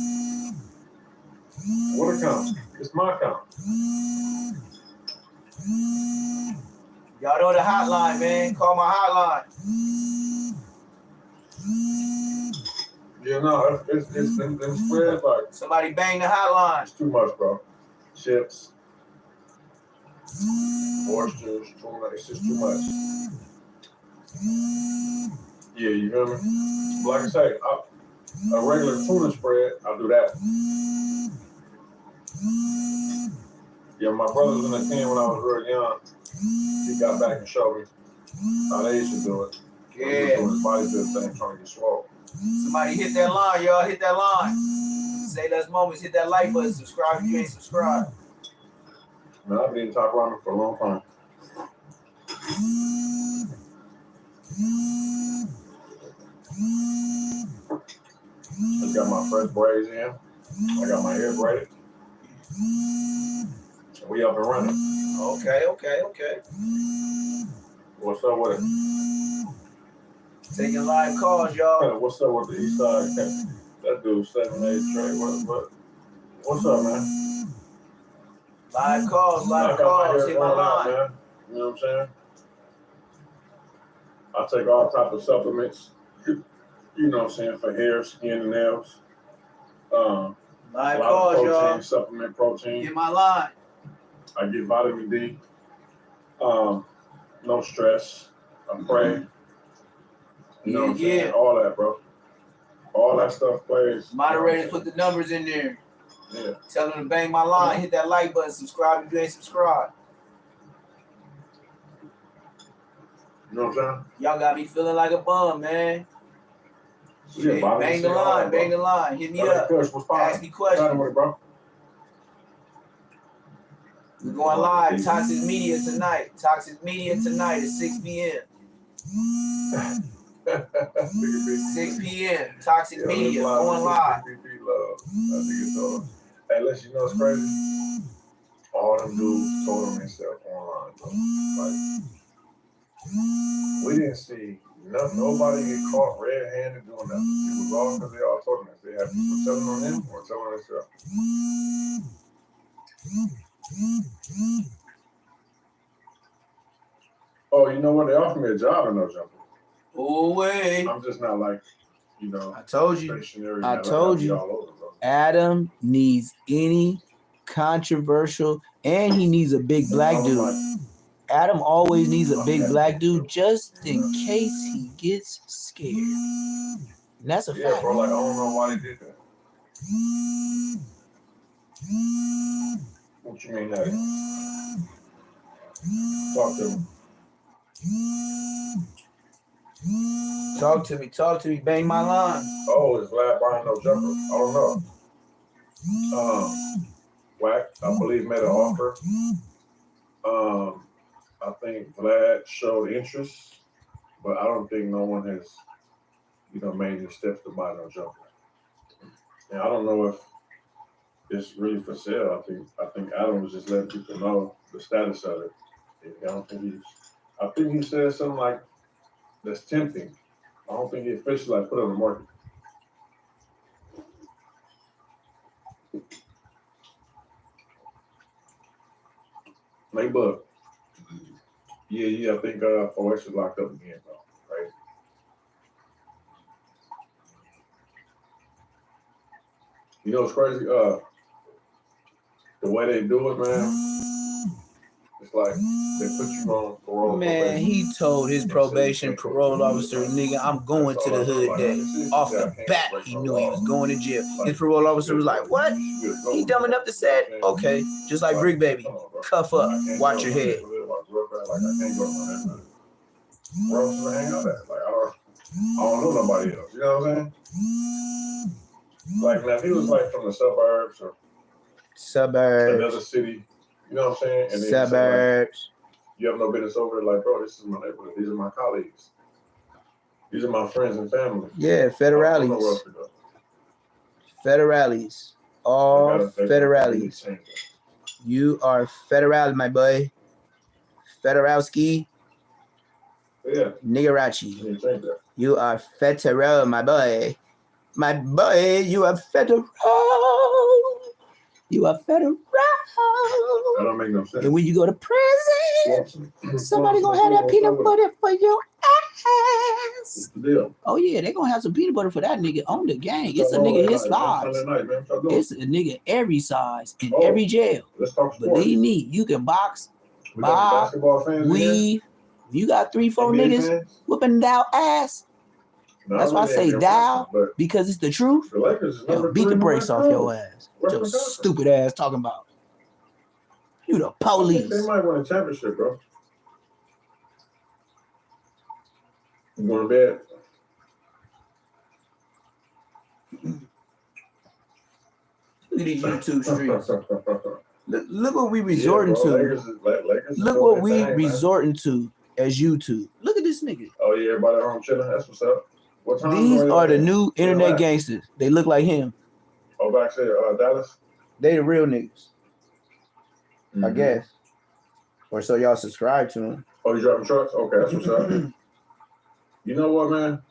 What account? It's my account. Y'all know the hotline, man. Call my hotline. Yeah, no, it's them spreads like. Somebody bang the hotline. It's too much, bro. Chips, oysters, tuna. It's just too much. Yeah, you feel me? But like I say, a regular tuna spread, I'll do that. Yeah, my brother was in the team when I was real young. He got back and showed me how they used to do it. Yeah. He was doing his bodybuilding thing, trying to get swole. Somebody hit that line, y'all. Hit that line. Say those moments. Hit that like button. Subscribe if you ain't subscribed. Man, I've been eating top ramen for a long time. Just got my fresh braids in. I got my hair braided. We up and running. Okay. What's up with it? Taking live calls, y'all. What's up with the east side? That dude 7-8 Trey. What's up, man? Live calls. Hit my line. Man. You know what I'm saying? I take all type of supplements. You know what I'm saying, for hair, skin, and nails. Live calls, protein, y'all. Supplement protein. Hit my line. I get vitamin D. No stress. I pray. You know what I'm saying? All that, bro. All that stuff plays. Moderators put the numbers in there. Yeah. Tell them to bang my line. Hit that like button. Subscribe if you ain't subscribed. You know what I'm saying? Y'all got me feeling like a bum, man. Yeah, bang the line. Bang the line. Hit me up. Ask me questions. Bro. We're going live. Toxic Media tonight. Toxic Media tonight at 6 p.m. 6 p.m. Toxic Media going live. Hey, listen, you know what's crazy? All them dudes told them themselves online, bro. Like, we didn't see nobody get caught red-handed doing nothing. It was all because they all told them that. They had people telling on them or telling on themselves. Oh, you know what? They offered me a job in no jumper. Oh, wait. I'm just not like, you know. I told you. All over, bro. Adam needs any controversial, and he needs a big black dude. Adam always needs a big black dude just in case he gets scared. And that's a fact. Yeah, bro. Like, I don't know why they did that. What you mean, that? Talk to me. Talk to me. Bang my line. Oh, it's Vlad buying no jumper. I don't know. Wack, I believe, made an offer. I think Vlad showed interest, but I don't think no one has, made any steps to buy no Joker. And I don't know if it's really for sale. I think Adam was just letting people know the status of it. I think he said something like that's tempting. I don't think he officially put it on the market. Maybe. Yeah. I think 4X is locked up again, though. Right? You know what's crazy? The way they do it, man. It's like they put you on parole. Man, he told his probation parole officer, nigga, I'm going to the hood day. Off the bat, he knew he was going to jail. His parole officer was like, what? He dumb enough to say it? Okay, just like Brick Baby. Cuff up, watch your head. Like, I can't go to my neighborhood. Where else to hang out at? Like, I don't know nobody else. You know what I'm saying? Like, now, if he was like from the suburbs or another city, you know what I'm saying? And Suburbs. Like, you have no business over there. Like, bro, this is my neighborhood. These are my colleagues. These are my friends and family. Yeah, federales. Federales. All federales. You are federal, my boy. Federalski. Yeah. Niggerachi. You are federal, my boy. My boy, you are federal. You are federal. That don't make no sense. And when you go to prison, somebody gonna have that peanut butter for your ass. Oh yeah, they gonna have some peanut butter for that nigga on the gang. It's a nigga his size. It's a nigga every size in every jail. Believe me, you can box, bob, weave. You got 3-4 niggas whooping thou ass. That's why I say thou, because it's the truth. They'll beat the brakes off your ass. Your stupid ass talking about. You the police. They might win a championship, bro. You going to bed? Look at these YouTube streams. Look what we resorting to. Look what we resorting to as YouTube. Look at this nigga. Oh yeah, everybody home chilling. That's what's up. What time These are the new internet gangsters. They look like him. Oh, back to Dallas? They the real niggas. I guess. Or so y'all subscribe to them. Oh, you driving trucks? Okay, that's what's up. You know what, man?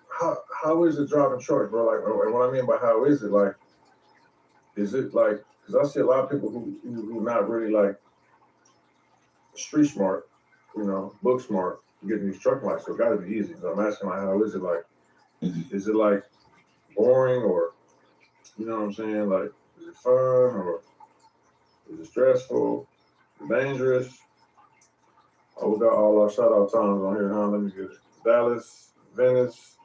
How is it driving trucks, bro? Like, what I mean by how is it? Like, is it like, because I see a lot of people who not really like street smart, book smart, getting these truck lights. So it got to be easy. So I'm asking, like, how is it like? Is it like boring or, you know what I'm saying? Like, is it fun or is it stressful? Is it dangerous? Oh, we got all our shout out times on here, huh? Let me get it. Dallas, Venice,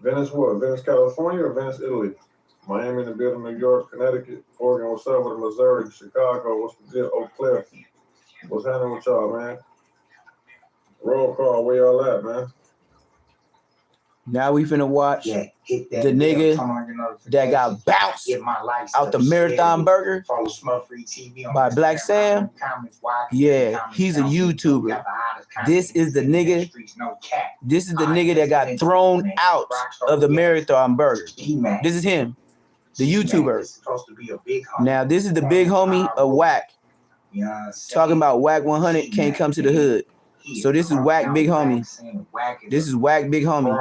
what? Venice, California or Venice, Italy? Miami in the building, New York, Connecticut, Oregon, what's up with it? Missouri, Chicago, what's the deal? Oak Cliff. What's happening with y'all, man? Roll call, where y'all at, man? Now we finna watch the nigga that got bounced out the Marathon Burger by Black Sam. Yeah, he's a YouTuber. This is the nigga. This is the nigga that got thrown out of the Marathon Burger. This is him, the YouTuber. Now this is the big homie of Whack. Talking about Whack 100 can't come to the hood. So this is Whack Big Homie. This is Whack Big Homie.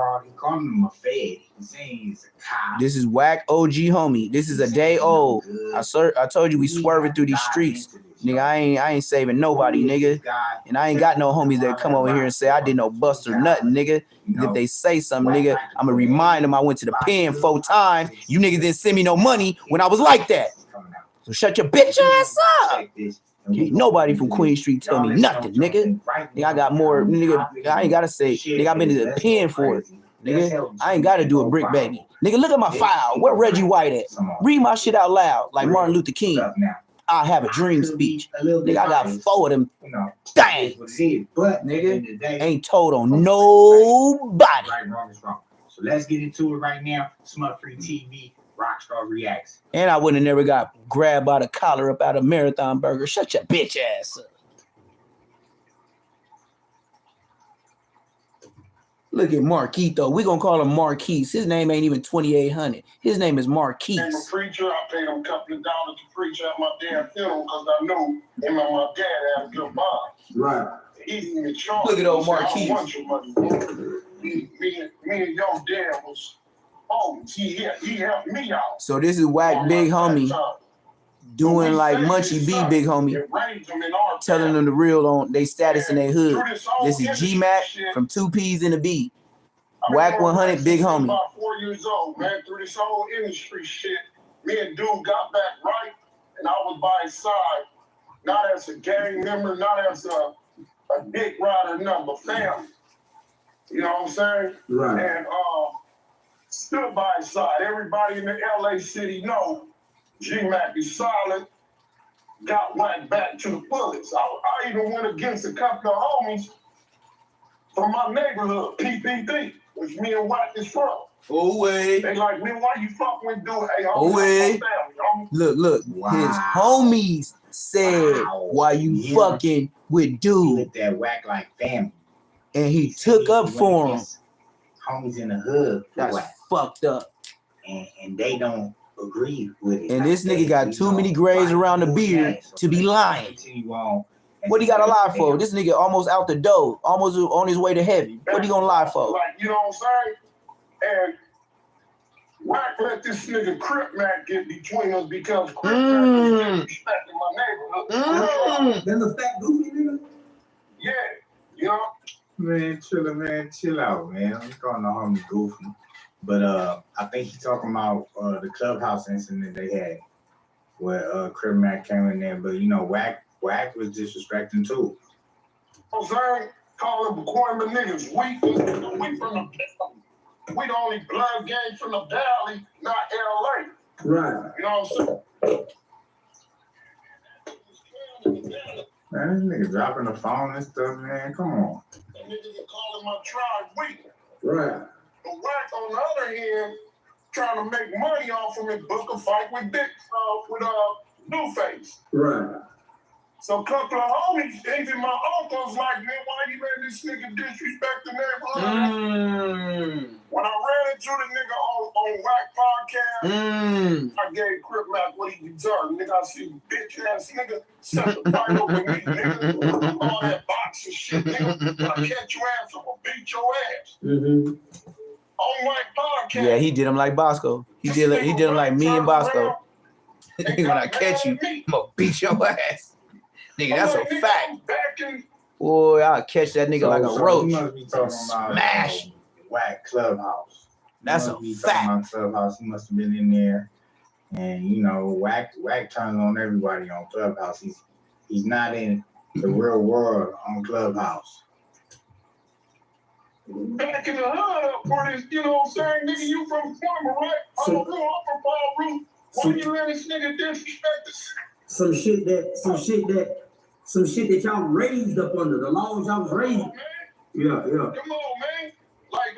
This is Whack OG Homie. This is a day old. I told you we swerving through these streets. Nigga, I ain't saving nobody, nigga. And I ain't got no homies that come over here and say I did no bust or nothing, nigga. If they say something, nigga, I'ma remind them I went to the pen 4 times. You niggas didn't send me no money when I was like that. So shut your bitch ass up. Ain't nobody from Queen Street tell me nothing, nigga. Nigga, I got more, nigga. I ain't gotta say, nigga, I've been to the pen for it. Nigga, I ain't gotta do a Brick Baby. Nigga, look at my file. Where Reggie White at? Read my shit out loud, like Martin Luther King. I have a dream speech. Nigga, I got 4 of them. Dang. Nigga, ain't told on nobody. Right, wrong is wrong. So let's get into it right now. Smut Free TV. Rockstar Reacts. And I wouldn't have never got grabbed by the collar up out of Marathon Burger. Shut your bitch ass up. Look at Marquito. We're going to call him Marquise. His name ain't even 2800. His name is I'm a Marquise. preacher. I paid him a couple of dollars to preach at my damn funeral because I knew him and my dad had a good bond. Right. He didn't even charge. Look at old He said, Marquise. I don't want your money, bro. Me and your dad was homies. He helped me out. So this is Whack on Big my Homie time. doing We like saved Munchie his B son Big Homie, and raised him in our telling family. them the real on they status in their hood. Through this whole This is industry G-Mac shit, from 2 P's in a B. I've been Whack doing 100 rap Big since I was Homie. about 4 years old, man. Through this whole industry shit, me and dude got back right, and I was by his side, not as a gang member, not as a dick rider, no, but family. You know what I'm saying? Right. And stood by his side. Everybody in the LA city know G-Mac is solid. Got Whack back to the fullest. I even went against a couple of homies from my neighborhood, PPP, which me and Whack is from. Oh, wait. They like, man, why you fucking with dude? Hey, Oh, homie, wait. that's my family, homie. Look. Wow. His homies said, Wow. why you Yeah. fucking with He dude? looked at Whack like family. And he said took up went for him. against homies in the hood for That's Whack. fucked up. And they don't agree with it. And this nigga got too many grays around the beard to be lying. Continue on. What he got to lie for? This nigga almost out the door, almost on his way to heaven. What he gonna lie for? Like, you know what I'm saying? And Whack let this nigga Crip Mac get between us because Crip Mac was disrespecting my neighborhood. That's a fat goofy nigga. Yeah, you know? Man, chill out, man. I'm calling the homie goofy. But I think he's talking about the clubhouse incident they had where Crib Mac came in there, but you know, Whack was disrespecting too. I'm saying, calling Boy niggas weak. We from the we the only blood gang from the valley, not LA. Right. You know what I'm saying? Man, this nigga dropping the phone and stuff, man. Come on. That niggas are calling my tribe weak. Right. But Whack, on the other hand, trying to make money off him and book a fight with Blueface. Right. So a couple of homies, even my uncles, like, man, why you letting this nigga disrespect the neighborhood? When I ran into the nigga on Whack podcast, I gave Crip Mac what he deserved. Nigga, I see bitch ass nigga set the fight up with me, nigga. All that boxing shit, nigga. When I catch your ass, I'm gonna beat your ass. On Whack podcast. Yeah, he did him like Bosco. He did him like me and Bosco. When I catch you, I'm gonna beat your ass. Nigga, that's a fact. Boy, I'll catch that nigga like a roach. He must be talking about Smash. Whack Clubhouse. That's a fact. About Clubhouse. He must have been in there, and you know, Whack turns on everybody on Clubhouse. He's not in the real world on Clubhouse. Back in the hood, where this, you know what I'm saying, nigga, you from Farmer, right? I'm from Paul Root. Why you let this nigga disrespect us? Some shit that y'all raised up under, the laws y'all was raised. Yeah. Come on, man. Like,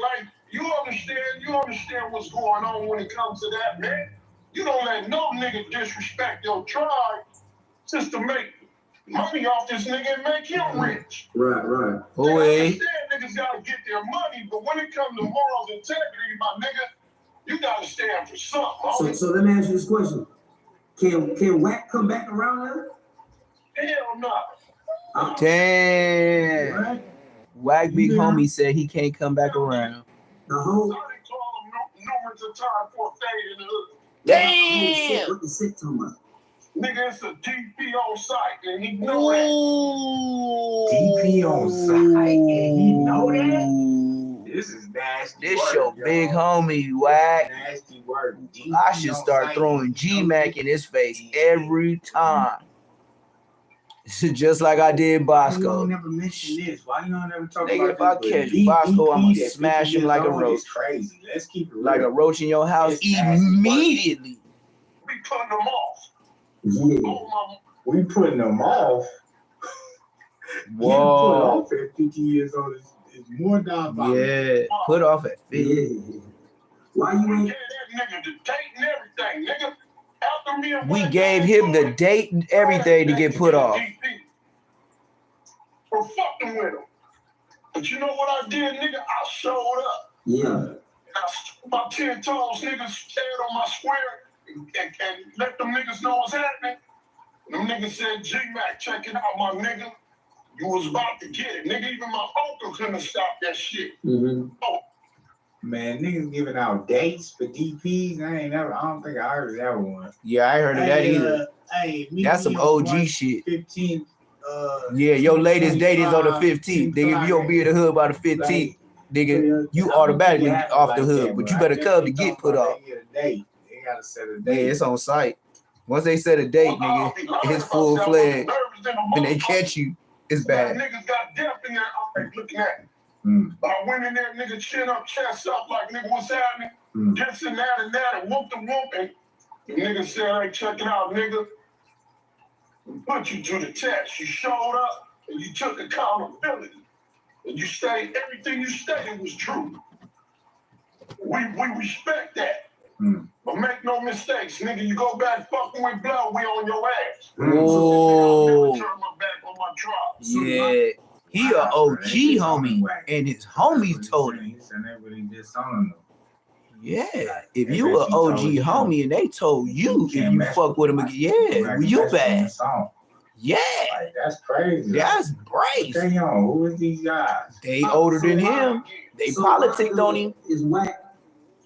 you understand what's going on when it comes to that, man. You don't let no nigga disrespect your tribe just to make money off this nigga and make him rich. Right. Oh, I understand niggas gotta get their money, but when it comes to moral integrity, my nigga, you gotta stand for something. So let me ask you this question. Can Whack come back around now? Hell no. Damn. Right. Whack Big Homie said he can't come back around. The whole. I done called him numerous of times for a fade in the hood. Damn. What the shit talking about? Nigga, it's a DP on site, and he know that. DP on site, and he know that? This is nasty. This work, your y'all. big homie, Whack. Nasty work. DP I should on start site. throwing G-Mac in his face every time. Just like I did Why you Bosco. don't never mention this? Why you don't ever talk Nigga, about if this? I catch Bosco, I'ma smash him like a roach. It's crazy. Let's keep it real. Like a roach in your house It's nasty immediately. We putting them off. Yeah. Oh, We putting them off. Getting put Whoa. off at 50 years old is more diabolical. Yeah. Put off at 50. Yeah. Why you we ain't? gave that nigga the date and everything, nigga. After me and We Whack gave got him into the it, date and everything to get put off. DP. For fucking with him. But you know what I did, nigga? I showed up. Yeah. And I stood about 10 toes, niggas stand on my square and let them niggas know what's happening. And them niggas said, G-Mac, check it out, my nigga. You was about to get it. Nigga, even my uncle couldn't stop that shit. Mm-hmm. Oh. Man, niggas giving out dates for DPs. I don't think I heard that one. Yeah, I ain't heard of that either. That's some OG shit. 15. Yeah, your latest date is on the 15th. Nigga, if you don't be in the hood by the 15th, nigga, you automatically off the hood. But you better come to get put off. They gotta set a date. Yeah, it's on site. Once they set a date, nigga, it's full fledged. And they catch you, it's bad. Niggas got death in there. I'm looking at it. But I went in there, nigga, chin up, chest up, like, nigga, what's happening? This and that, and whoop the whoop. And the nigga said, hey, check it out, nigga. We put you to the test. You showed up, and you took accountability. And you stated, everything you stated was true. We respect that. But make no mistakes, nigga. You go back fucking with blood, we on your ass. Oh. So, turn my back on my drop. Yeah. He a OG homie, and his homies told him. Yeah, if you a OG homie and they told you if you fuck with him again, yeah, you bad. Yeah, like, that's crazy. That's brave. Damn, who is these guys? They older than him. They politicked on him. Is whack.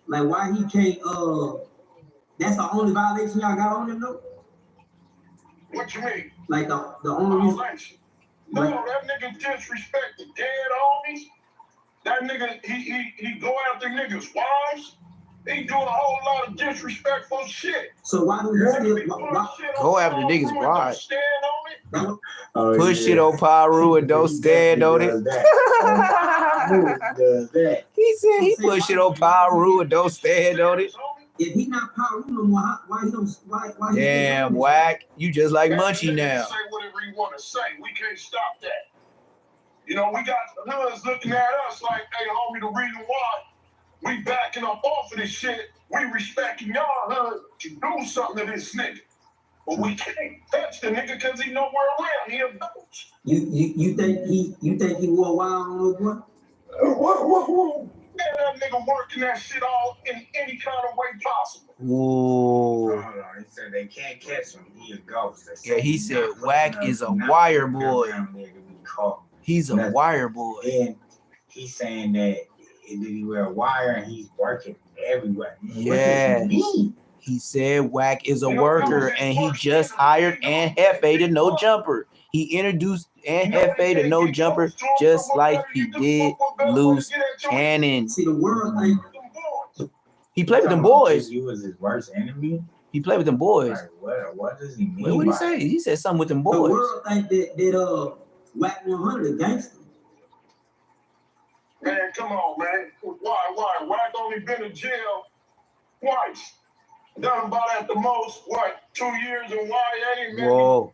Like why he can't? That's the only violation y'all got on him though. What you mean? Like the only reason. No, that nigga disrespect the dead homies. That nigga, he go after niggas' wives. He doing a whole lot of disrespectful shit. So why do you still go after niggas' wives? Stand on it. Push shit on Pyru and don't stand on it. He said he push shit on Pyru and don't stand on it. If he not Pyru no more, why he don't? Why damn, whack. You just like Munchie now. Say whatever you want to say. We can't stop that. You know, we got the hoods looking at us like, hey, homie, the reason why we backing up off of this shit, we respecting y'all hood to do something to this nigga. But we can't touch the nigga because he nowhere around. He a ghost. You think he wore wild on those boy? Man, that nigga working that shit all in any kind of way possible. Whoa. He said they can't catch him. He a ghost. Yeah, he said Wack is a wire boy. He's a wire boy. And he's saying that he wear a wire and he's working everywhere. Yeah. He said Wack is a worker and he just hired Aunt Hefe to No Jumper. He introduced Aunt Hefe to No Jumper just like he did Loose Cannon. See, the world thing. He played with them boys. He was his worst enemy. He played with them boys. Like, what does he mean? What did he say? He said something with them boys. The world think that Wack 100 a gangster. Man, come on, man. Why? Wack only been in jail twice. Done about at the most, 2 years in YA, maybe 2.5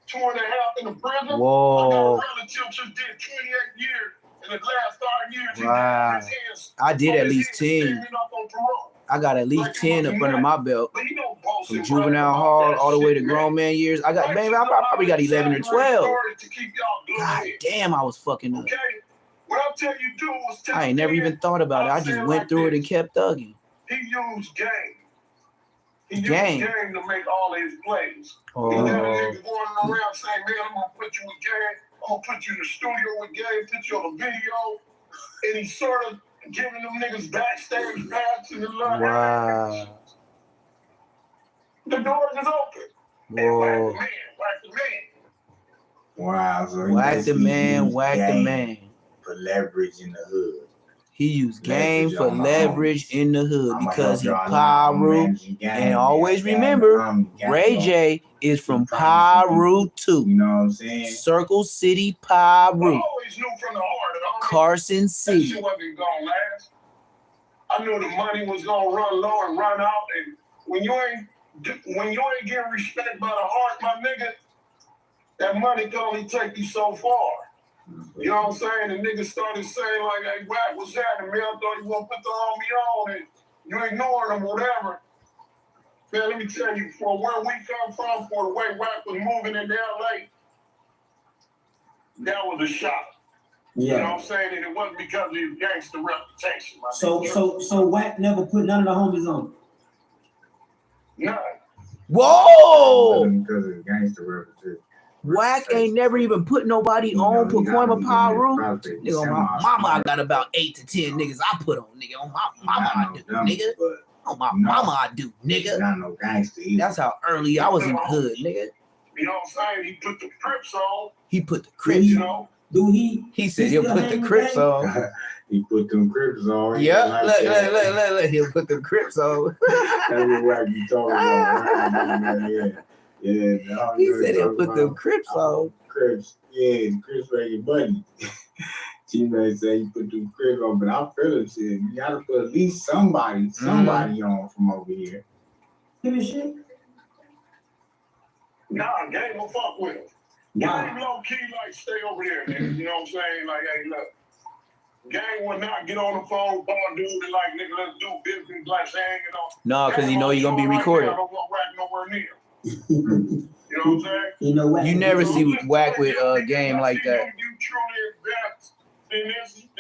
in the prison. Whoa. I got a relative just did 28 years in the last 5 years. Wow. I did at least 10. I got at least 10 up under my belt. From juvenile hall all the way to grown man years. I probably got 11 or 12. God damn, I was fucking up. What I'll tell you do was I ain't never even thought about it. I just went through it and kept thugging. He used game. He used game to make all his plays. Oh. He got a nigga going around saying, man, I'm gonna put you with game. I'm gonna put you in the studio with game, put you on a video. And he's sort of giving them niggas backstage pass and the love. Wow. The doors is open. Whoa. Whack the man. Wow. So whack the man. For leverage in the hood. He used game for leverage in the hood because he Pyru. And always remember, Ray J is from Pyru too. You know what I'm saying? Circle City, Pyru. I always knew from the heart. Carson City. That shit wasn't gonna last. I knew the money was gonna run low and run out. And when you ain't getting respect by the heart, my nigga, that money can only take you so far. You know what I'm saying? The niggas started saying like, hey, Wack, what's happening, man? I thought you want to put the homie on and you ignoring him, whatever. Man, let me tell you, for where we come from, for the way Wack was moving in LA, that was a shock. Yeah. You know what I'm saying? And it wasn't because of his gangster reputation. So Wack never put none of the homies on. None. Whoa! Because of gangster reputation. Wack ain't never even put nobody on Pacoima Paru. Nigga, Nigga, on my mama, I got about 8 to 10 niggas I put on, nigga. On my mama, I do, nigga. On my mama, I do, nigga. Not no gangster either. That's how early I was in the hood, nigga. You know what I'm saying? He put the Crips on. He put the Crips, You know? Do he? He said he'll put the Crips on. He put them Crips on. Yeah, look, he'll put them Crips on. That's what Wack be talking about. Yeah. He said he'll put them Crips on. Crips, yeah, the Crips for your buddy. T-Man said you put them Crips on, but I feel it, shit. You gotta put at least somebody on from over here. Give me shit. Nah, gang don't fuck with him. Gang low key like stay over there, nigga. You know what I'm saying? Like, hey, look. Gang will not get on the phone, call dude and like, nigga, let's do business like hanging on. No, because you know you're gonna be recorded. I don't want Wack nowhere near. You know what I'm saying? You know what? You never see Wack with a game like that. You truly invest in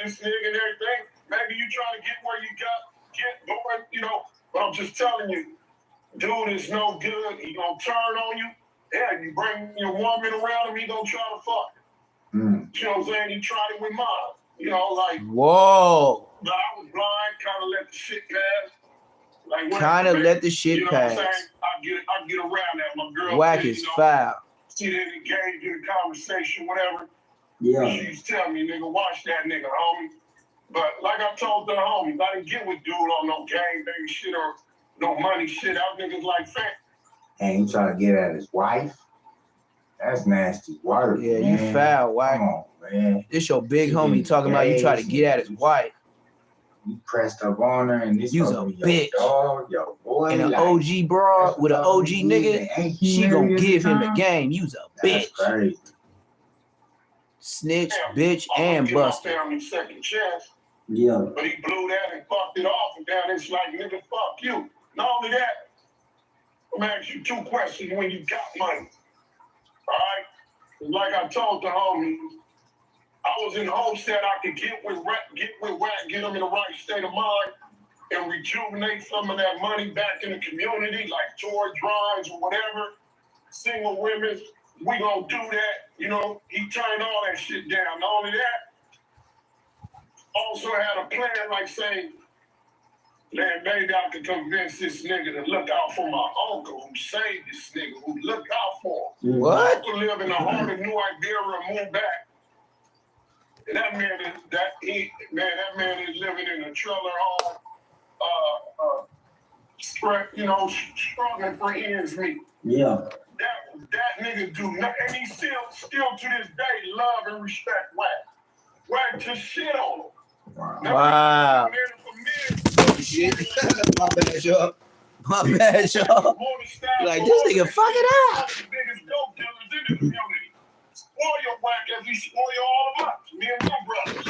this nigga and everything. Maybe you trying to get where you get going, you know. But I'm just telling you, dude is no good. He gonna turn on you. Yeah, you bring your woman around him, he gonna try to fuck her. You know what I'm saying? He tried it with mine. You know, like, whoa. But I was blind, kind of let the shit pass. Like, kind of let the shit you know pass. What I'm saying? I get around that. My girl, Wack is foul. See, they engaged in a conversation, whatever. Yeah. She's telling me, nigga, watch that nigga, homie. But like I told the homie, I didn't get with dude on no gang bang shit or no money shit. Out niggas like fat. And he trying to get at his wife? That's nasty work. Yeah, man. you foul, Wack. Come on, man. This your big homie talking about you try to get at his wife. You pressed up on her and this You's a bitch. Dog, your boy, and an like, OG broad with an OG nigga, she gonna give him the game. You's a bitch. That's crazy. Snitch, bitch, and buster. Family second chance. Yeah. But he blew that and fucked it off, and now it's like, nigga, fuck you. Not only that, I'm gonna ask you 2 questions when you got money. All right? Like I told the homie, I was in hopes that I could get with Wack, get them in the right state of mind, and rejuvenate some of that money back in the community, like tour drives or whatever. Single women, we gonna do that. You know, he turned all that shit down. Not only that, also had a plan like saying, man, maybe I could convince this nigga to look out for my uncle who saved this nigga, who looked out for him. What? My uncle lived in the heart of New Iberia and moved back. And that man is living in a trailer home, struggling for ends meet. Yeah. That nigga do nothing, and he still to this day love and respect Wack. Wack just shit on him. Wow. Shit. My bad, y'all. My bad, y'all. Like, this nigga fuck it up. Spoil your Wack as he spoil all of us, me and my brothers.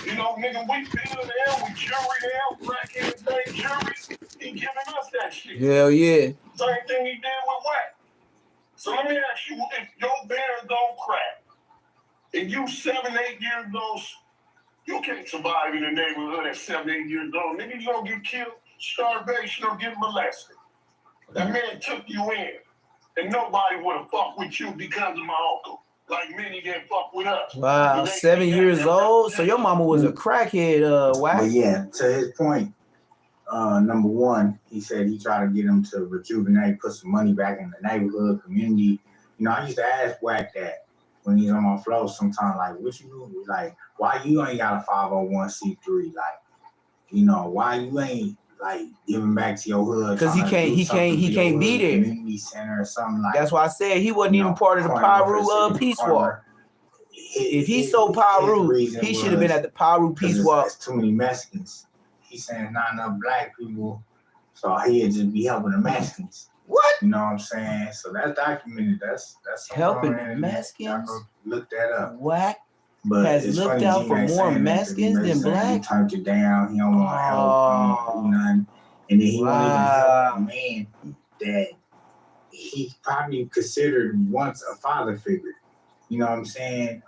You know, nigga, we feel him, we jury him, crackhead thing jury. He giving us that shit. Hell yeah. Same thing he did with Wack. So let me ask you, if your bears don't crack, and you 7, 8 years old, you can't survive in the neighborhood at 7, 8 years old. Nigga, you gonna get killed, starvation, or get molested. That man took you in, and nobody would have fucked with you because of my uncle. Like many didn't fuck with us. Wow, 7 years old? So your mama was a crackhead, Wack? But yeah, to his point, number one, he said he tried to get him to rejuvenate, put some money back in the neighborhood, community. You know, I used to ask Wack that when he's on my flow sometimes, like, what you do? Like, why you ain't got a 501c3? Like, you know, why you ain't like giving back to your hood? Because he can't be there. Community center or something like. That's why I said he wasn't even part of the Paru Peace Walk. If he's so Paru, he should have been at the Paru Peace Walk. There's too many Mexicans. He's saying not enough black people, so he'd just be helping the Mexicans. What? You know what I'm saying? So that's documented. That's helping the Mexicans. Look that up. Wack but has looked out for more Mexicans than black. He turned it down. He don't want to help. He don't do nothing. And then he won't even help a man that he probably considered once a father figure. You know what I'm saying?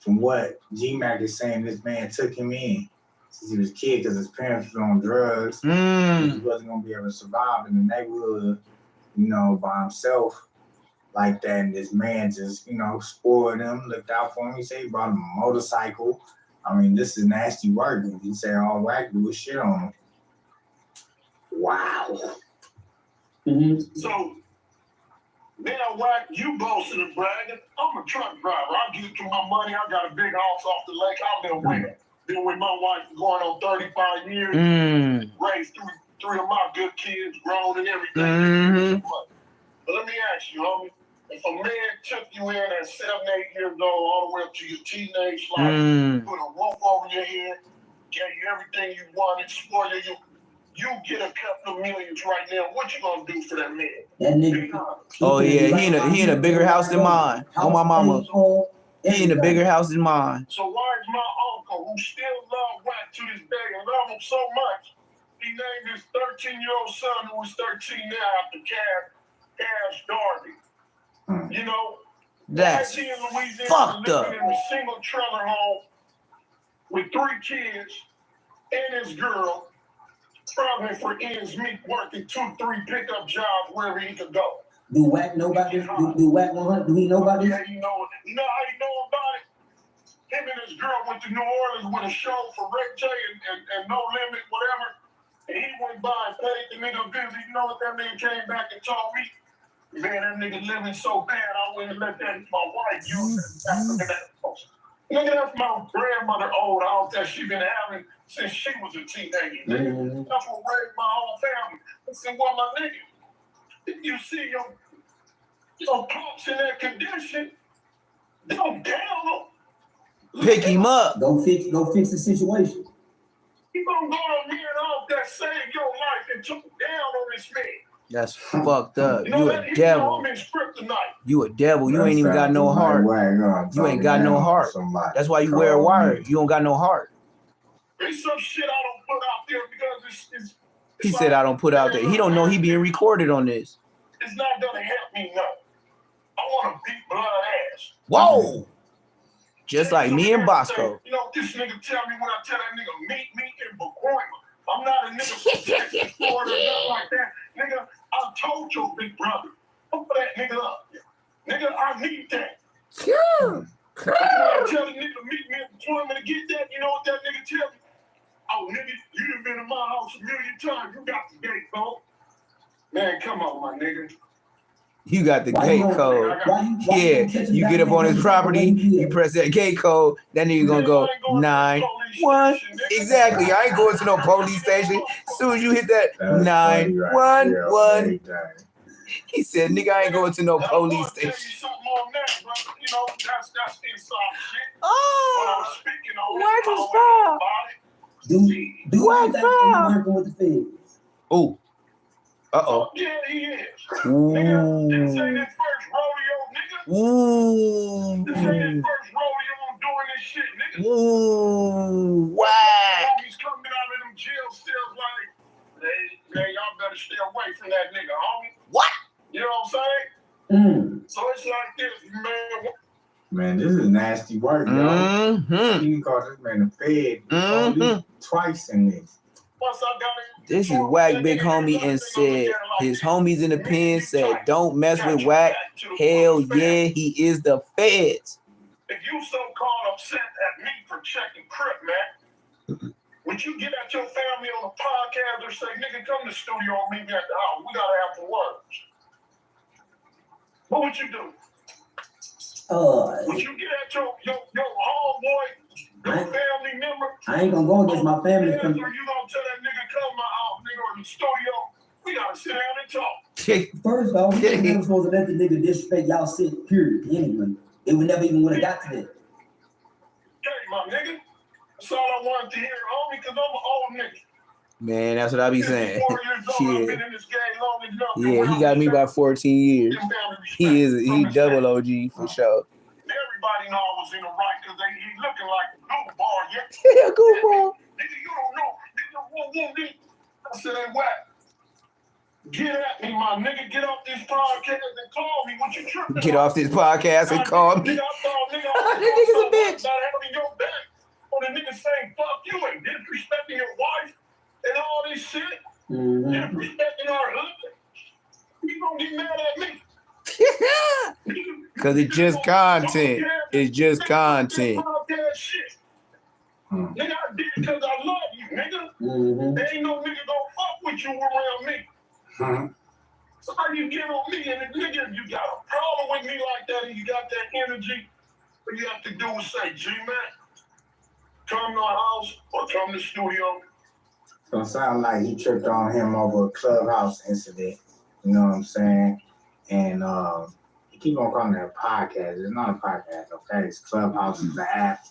from what G-Mac is saying, this man took him in since he was a kid because his parents were on drugs. And he wasn't going to be able to survive in the neighborhood, you know, by himself like that. And this man just, you know, spoiled him, looked out for him. He said he brought him a motorcycle. I mean, this is nasty work. And he said all Wack do is shit on him. Wow. So, now, Wack, you boasting and bragging. I'm a truck driver. I get to my money. I got a big house off the lake. I've been with my wife going on 35 years. Raised three of my good kids, grown and everything. But let me ask you, homie. If a man took you in at 7, 8 years old, all the way up to your teenage life, put a roof over your head, gave you everything you wanted, spoiled you get a couple of millions right now, what you gonna do for that man? That nigga. Oh yeah, he in a bigger house than mine. On my mama. He in a bigger house than mine. So why is my uncle, who still love Wack to this day and love him so much, he named his 13-year-old son, who is 13 now, after Cash Darby? You know, that's he in Louisiana, fucked up. living in a single trailer home with 3 kids and his girl, struggling for ends meet, working 2, 3 pickup jobs wherever he could go. Do Wack know about this? Do Wack 100? Do he know about this? Yeah, you know how you know about it? Him and his girl went to New Orleans with a show for Ray J and No Limit, whatever. And he went by and paid the nigga a visit. You know what that nigga came back and told me? Man, that nigga living so bad, I wouldn't let that my wife use it. Nigga, that's my grandmother old house that she been having since she was a teenager. Nigga. That's what raised my whole family. I said, well, my nigga, if you see your pops in that condition, don't down them. Pick him up. Go fix the situation. You gonna go to me and all that saved your life and took down on this man. That's fucked up. You know You that a devil. You a devil. You ain't even got no heart. You ain't got no heart. That's why you wear a wire. You don't got no heart. There's some shit I don't put out there because it's He said I don't put out there. He don't know he being recorded on this. It's not gonna help me none. I want to beat blood ass. Whoa! Just like me and Bosco. You know, this nigga tell me when I tell that nigga meet me in Bacoima. I'm not a nigga from Florida or nothing like that. Nigga, I told your big brother. Put that nigga up. Nigga, I need that. When I tell the nigga meet me in Bacoima to get that, you know what that nigga tell me? Oh, nigga, you done been in my house a million times. You got the gate code. Man, come on, my nigga. You got the gate code. Yeah, you get up on his property, you press that gate code, that nigga gonna go 911. Exactly. I ain't going to no police station. As soon as you hit that 911, he said, nigga, I ain't going to no police station. Oh, Wack is fine. Do Wack fine. Working with the feds. Oh. Uh-oh. Yeah, he is. Ooh. Nigga, this ain't his first rodeo, nigga. Ooh. This ain't his first rodeo on doing this shit, nigga. Ooh. Wack. He's coming out of them jail cells like, hey, y'all better stay away from that nigga, homie. What? You know what I'm saying? So it's like this, man. Man, this is nasty work, y'all. You can call this man a fed twice in this. Once I got it. This is Wack big homie and said his homies in the pen said don't mess with Wack. Hell yeah, he is the feds. If you so called upset at me for checking Crip, man, would you get at your family on a podcast or say, nigga, come to the studio and meet me at the house? We gotta have some words. What would you do? Would you get at your homeboy? Your family member? I ain't gonna go against my family. Or you gonna tell that nigga come to my house, nigga, or the studio? We gotta sit down and talk. First off, we never supposed to let the nigga disrespect y'all shit, period. Anyway, it would never even would have got to that. Okay, my nigga. That's all I wanted to hear, homie, because I'm an old nigga. Man, that's what I be saying. Shit. Yeah, he got me by 14 years. He double OG for sure. Everybody know I was in the right because he looking like a goofball. Yeah, goofball. Nigga, you don't know. Nigga, I said, hey, Wack. Get at me, my nigga. Get off this podcast and call me. What you tripping? Get off this podcast and call me. Nigga, I thought, That nigga's a bitch. Disrespecting our hood. You gonna get mad at me? Cause it's just content. It's just content. Nigga, I did it because I love you, nigga. There ain't no nigga gonna fuck with you around me. So how you get on me and nigga, if you got a problem with me like that and you got that energy, what you have to do is say, G-Man, come to our house or come to the studio. So it sounds like he tripped on him over a clubhouse incident. You know what I'm saying? And he keep on calling it a podcast. It's not a podcast, okay? It's Clubhouse, it's an app.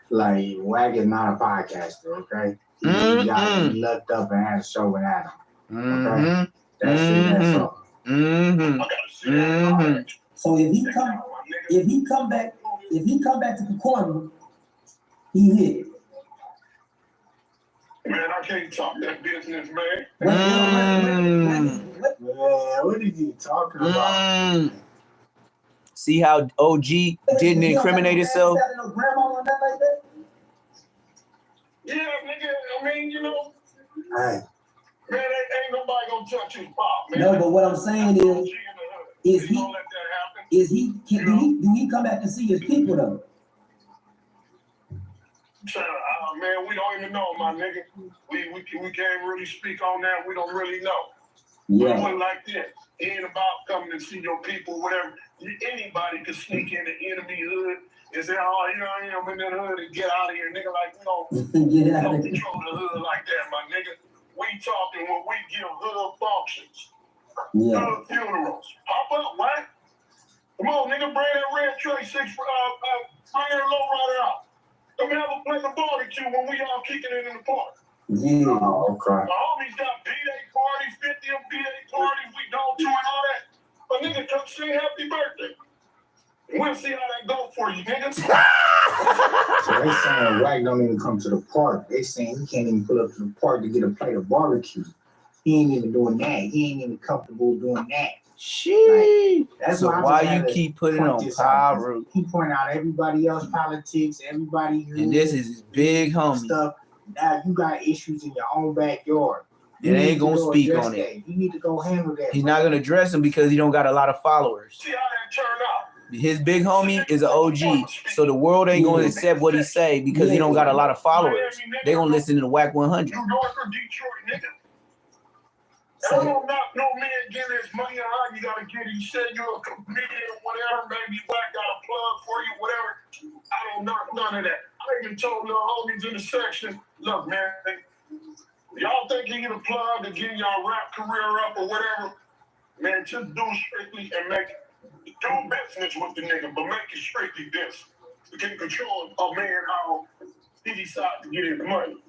Like, Wack is not a podcaster, okay? He looked up and had a show with Adam. Okay? That's it, that's all. So if he come back to the corner, he hit. Man, I can't talk that business, man. What is he talking about? See how OG didn't incriminate himself? Yeah, nigga, I mean, you know. Hey. Man, ain't nobody gonna touch his pop, man. No, but what I'm saying is do he come back to see his people though? Man, we don't even know, my nigga. We can't really speak on that. We don't really know. Yeah. We went like this. It ain't about coming to see your people, whatever. Anybody could sneak in the enemy hood and say, oh, here I am in that hood and get out of here, nigga. Like, we don't control the hood like that, my nigga. We talking when we give hood functions. Hood funerals. Pop up, what? Come on, nigga, bring that red tray 6 bring that low rider out. Come have a plate of barbecue when we all kicking it in the park. Yeah, okay. My homies got B-Day parties, 50 B-Day parties, we don't do and all that. But nigga, come sing happy birthday. We'll see how that go for you, nigga. So they saying Wack don't even come to the park. They saying he can't even pull up to the park to get a plate of barbecue. He ain't even doing that. He ain't even comfortable doing that. Shit. Like, that's so why you keep putting on power? He point out everybody else politics, everybody. And this is his big homie. Stuff. Now you got issues in your own backyard. It ain't gonna speak on it. You need to go handle that. He's not gonna address him because he don't got a lot of followers. See how that turned out. His big homie is an OG, so the world ain't gonna accept what he say because he don't got a lot of followers. They gonna listen to the Wack 100. New York or Detroit, nigga. I don't knock no man getting his money or how you gotta get it. You said you're a comedian or whatever, maybe Wack got a plug for you, whatever. I don't knock none of that. I even told the homies in the section, look, man, y'all think you get a plug to get y'all rap career up or whatever, man, just do strictly and make it. Do business with the nigga, but make it strictly this. You can control a man how he decides to get his money.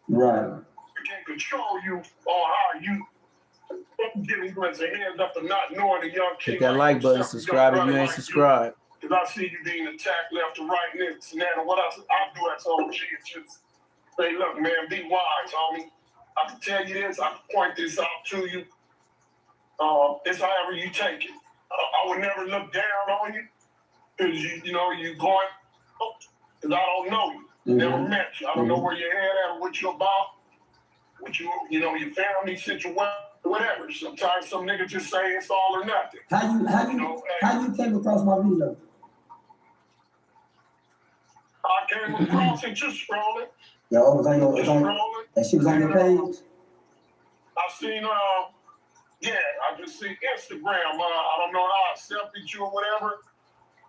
Right. We can't control you or how you giving you as a hands up and not knowing the young kid. Hit that like button, subscribe if you ain't subscribed. Because I see you being attacked left to right and this and that. And what I do as OG is just say, look, man, be wise, homie. I can tell you this, I can point this out to you. It's however you take it. I would never look down on you because you know you going because I don't know you. Never met you. I don't know where your head at or what you're about. What you know, your family situation, whatever. Sometimes some niggas just say it's all or nothing. How you came across my video? I came across it just scrolling. Yo, that shit was on your page? I seen I just see Instagram. I don't know how I accepted you or whatever.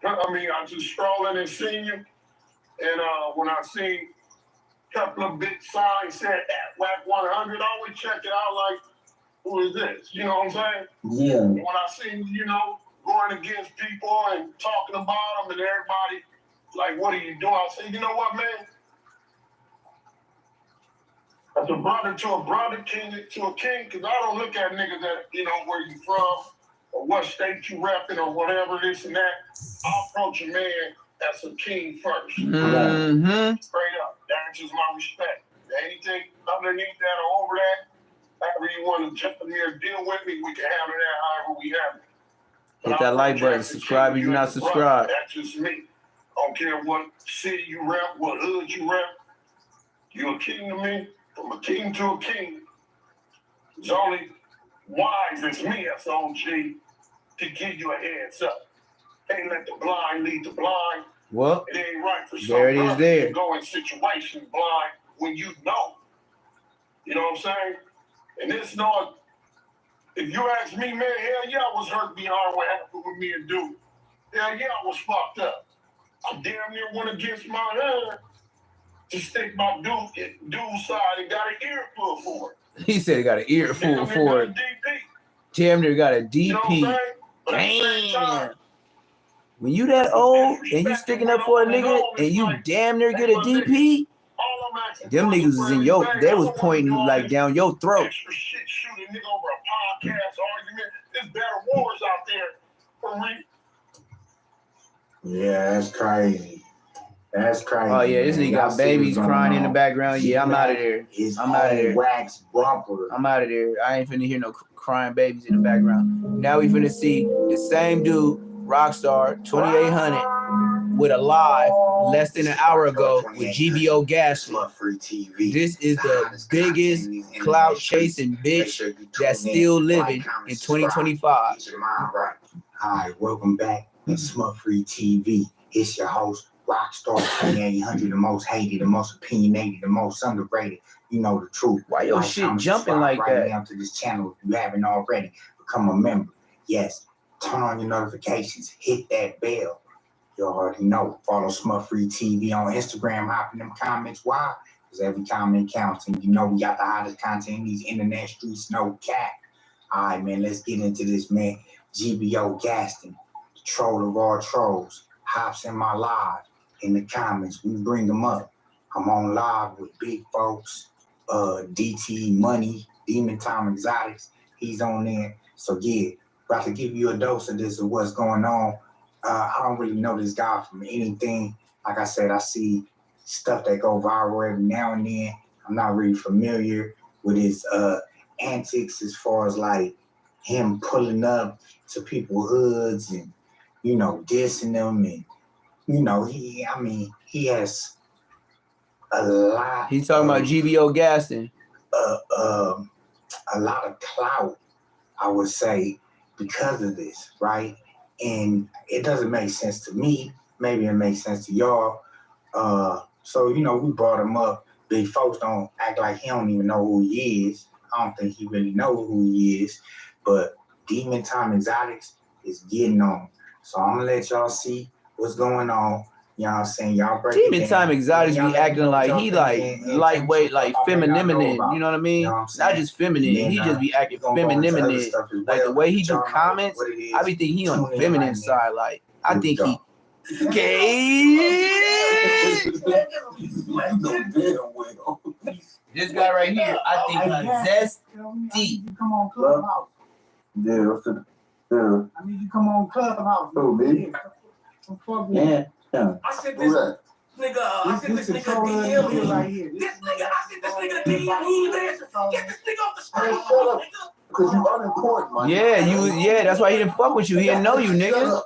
I mean, I just scrolling and seen you. And when I seen a couple of big signs said at Wack 100, I always check it out like, who is this? You know what I'm saying? Yeah. And when I seen, you know, going against people and talking about them and everybody, like, what are you doing? I said, you know what, man? As a brother, king to a king, because I don't look at niggas that, you know, where you from or what state you repping or whatever, this and that. I'll approach a man as a king first. Straight up. That's just my respect. Anything underneath that or over that, however you want to jump in here and deal with me, we can handle that however we have it. Hit that like button, subscribe if you're not subscribed. That's just me. I don't care what city you rep, what hood you rep. You're a king to me. from a king to a king, it's only wise as me as OG to give you a heads up. Can't let the blind lead the blind. Well, it ain't right for there it is there. To go in situations blind when you know. You know what I'm saying? And it's not, if you ask me, man, hell yeah, I was hurt behind what happened with me and Dude. Hell yeah, I was fucked up. I damn near went against my hand to stick my dude's side and got an earful for it. He said he got an earful for it. Damn near got a DP. You know what I'm damn. When you that old and you sticking up for a nigga and you damn near get a DP, them niggas is in your, they was pointing like down your throat. Extra shit shooting nigga over a podcast argument. There's better wars out there for me. Yeah, that's crazy. That's crazy. Oh yeah, this nigga got Y'all babies see what's crying going in the on. background. Yeah, I'm out of there. I'm out of there. Wax bumper. I'm out of there. I ain't finna hear no crying babies in the background. Now we finna see the same dude, Rockstar 2800, with a live less than an hour ago with GBO Gaston. This is the biggest clout chasing bitch that's still living in 2025. All right, welcome back to Smut Free TV. It's your host, Rockstar 2800, the most hated, the most opinionated, the most underrated. You know the truth. Why your Like, shit comment, jumping like right that? now to this channel if you haven't already. Become a member. Yes. Turn on your notifications. Hit that bell. You already know. Follow Smut Free TV on Instagram. Hop in them comments. Why? Because every comment counts. And you know we got the hottest content in these internet streets. No cap. All right, man. Let's get into this, man. GBO Gaston, the troll of all trolls, hops in my live. In the comments, we bring them up. I'm on live with big folks, DT Money, Demon Time Exotics. He's on there. So yeah, about to give you a dose of this of what's going on. I don't really know this guy from anything. Like I said, I see stuff that go viral every now and then. I'm not really familiar with his antics as far as like him pulling up to people's hoods and, you know, dissing them. And, you know, he has a lot. He's talking about GBO Gaston. A lot of clout, I would say, because of this, right? And it doesn't make sense to me. Maybe it makes sense to y'all. So, you know, we brought him up. Big folks don't act like he don't even know who he is. I don't think he really knows who he is. But Demon Time Exotics is getting on. So I'm going to let y'all see what's going on. You know what I'm saying? Y'all break Demon Time Exotics be acting like he like lightweight, like feminine. You know what I mean? Not just feminine. He just be acting feminine. Like the way he do comments, I be thinking he on the feminine side. Like I think he. Okay. This guy right here, I think he's zesty. Come on, Clubhouse. Yeah, what's the deal? I mean, you come on Clubhouse. Who, me? Yeah. I sent this nigga, I sent this nigga DM. Right here. This nigga, I sent this nigga DM. He ain't answer. Get this nigga off the screen, Hey, shut up. nigga. Because you unimportant, man. Yeah, that's why he didn't fuck with you. He didn't know you, nigga.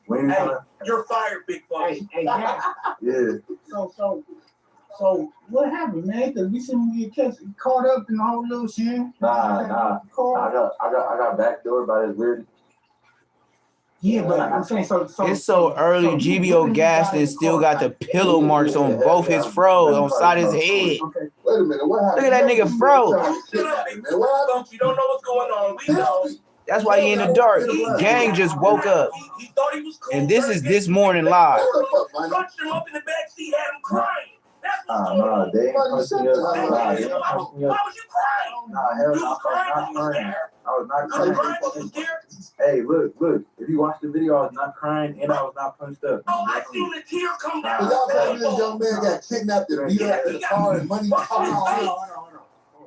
When Hey, you're fired, big fuck. Hey, yeah. yeah. So what happened, man? Because we seen you get caught up in the whole little shit. Nah. I got backdoored by this weird. Yeah, but I'm saying so. It's so early. GBO Gaston still got the pillow marks on both his froze on side of his head. Okay. Wait a minute, what happened? Look at that nigga fro. Shut up, big fuck. You don't know what's going on. We know. That's why he in the dark. Gang just woke up. He thought he was cool. And this is this morning live. Punched him up in the backseat, had him crying. That's what's going on. They Why was you crying? Nah, hell, You was crying when you was scared. I was not You was crying when you was scared. Hey, look. If you watch the video, I was not crying and I was not punched up. Oh, I seen the tear come down. Y'all tell me this young man got kidnapped and beat up in the car and money. Hold on.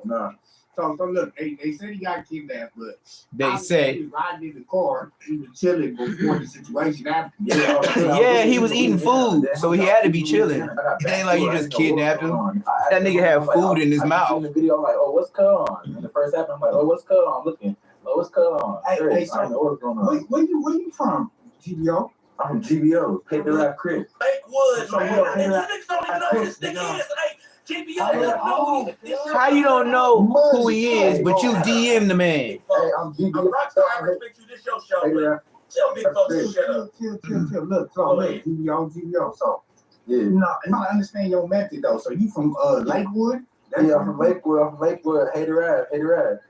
Nah. So look, they said he got kidnapped, but They say. he was riding in the car. He was chilling before the situation happened. Yeah, he was eating food, so he had to be chilling. It ain't like you just kidnapped him. That nigga had food in his mouth. In the video, I'm like, oh, what's going on? And the first happened, I'm like, oh, what's going on? I'm looking. Oh, what's going on? Hey, I don't know what's going on. Where you from, GBO? I'm from GBO, Paper Rap Crib. Lakewood, So man. what? And you niggas don't even know who this nigga is. Hey, GBO don't know who How you don't know who he is, but you DM the man? Hey, I'm GBO. I'm Rockstar. I respect you. This your show. But tell big folks shut up. Chill. Look, GBO. So, Yeah. you know, and I understand your method though. So you from Lakewood? Yeah, I'm from Lakewood. Hater ad.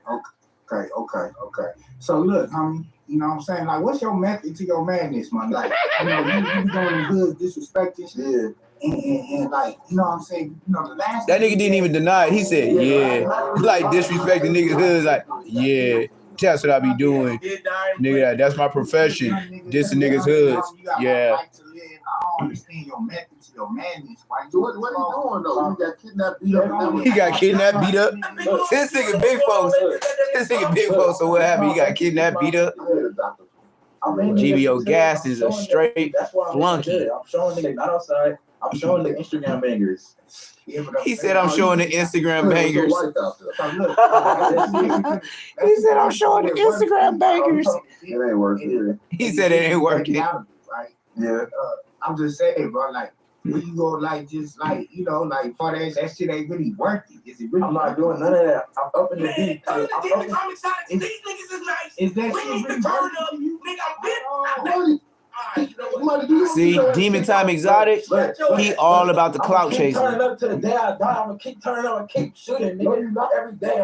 Okay. So look, homie, you know what I'm saying? Like, what's your method to your madness, man? Like, you know, you be going in hood, disrespecting shit. Yeah. And like, you know what I'm saying? You know, the last That nigga didn't even deny it. He said, yeah. Like disrespecting niggas hoods, like, yeah, that's what I be doing. Nigga, that's my profession. This niggas hoods. Yeah. I don't understand your method to your madness. Like, What are you doing though? You got kidnapped, beat up. He got kidnapped, beat up. This nigga big folks. So what happened? He got kidnapped, beat up. GBO gas is a straight flunky. I'm showing niggas not outside. I'm showing the Instagram bangers. He said I'm showing the Instagram bangers. He said I'm showing the Instagram bangers. It ain't working. He said it ain't working. Right? Yeah. I'm just saying, bro, like, when you go, like, just, like, you know, like, for that shit ain't really worth it. Is it really? I'm not doing none of that. I'm up in the Man, deep. I'm excited. These niggas is nice. Is that We shit need to really turn worth up. it to you? Nigga, I'm bit. Alright, you know what? See, Demon Time Exotic, he all about the clout chasing. I'm chasing. turning up to the day I die. I'm gonna keep turning up and keep shooting, nigga. Not every day. Hey,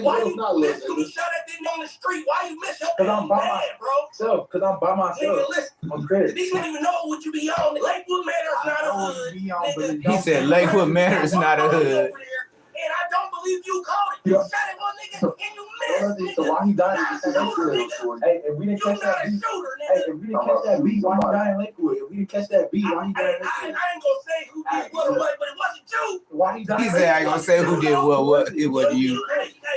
why you miss when he shot that thing on the street? Why you miss your I'm by man, bro? Because I'm by myself. Nigga, listen. I'm crazy. These niggas even know what you be on. Lakewood Manor is not a hood. Nigga. He said Lakewood Manor is not a hood. And I don't believe you called it. You shot at one nigga and you missed. So Nigga. why he died in Shooter, Lakewood? Hey, if we didn't You catch not that a beat. shooter, Hey, nigga. if we didn't catch that beat, why he died in Lakewood? If we didn't catch that beat, why he died in I Lakewood? ain't gonna say who did what or what, but it wasn't you. Why he died? He said I ain't gonna say who did what. It wasn't you.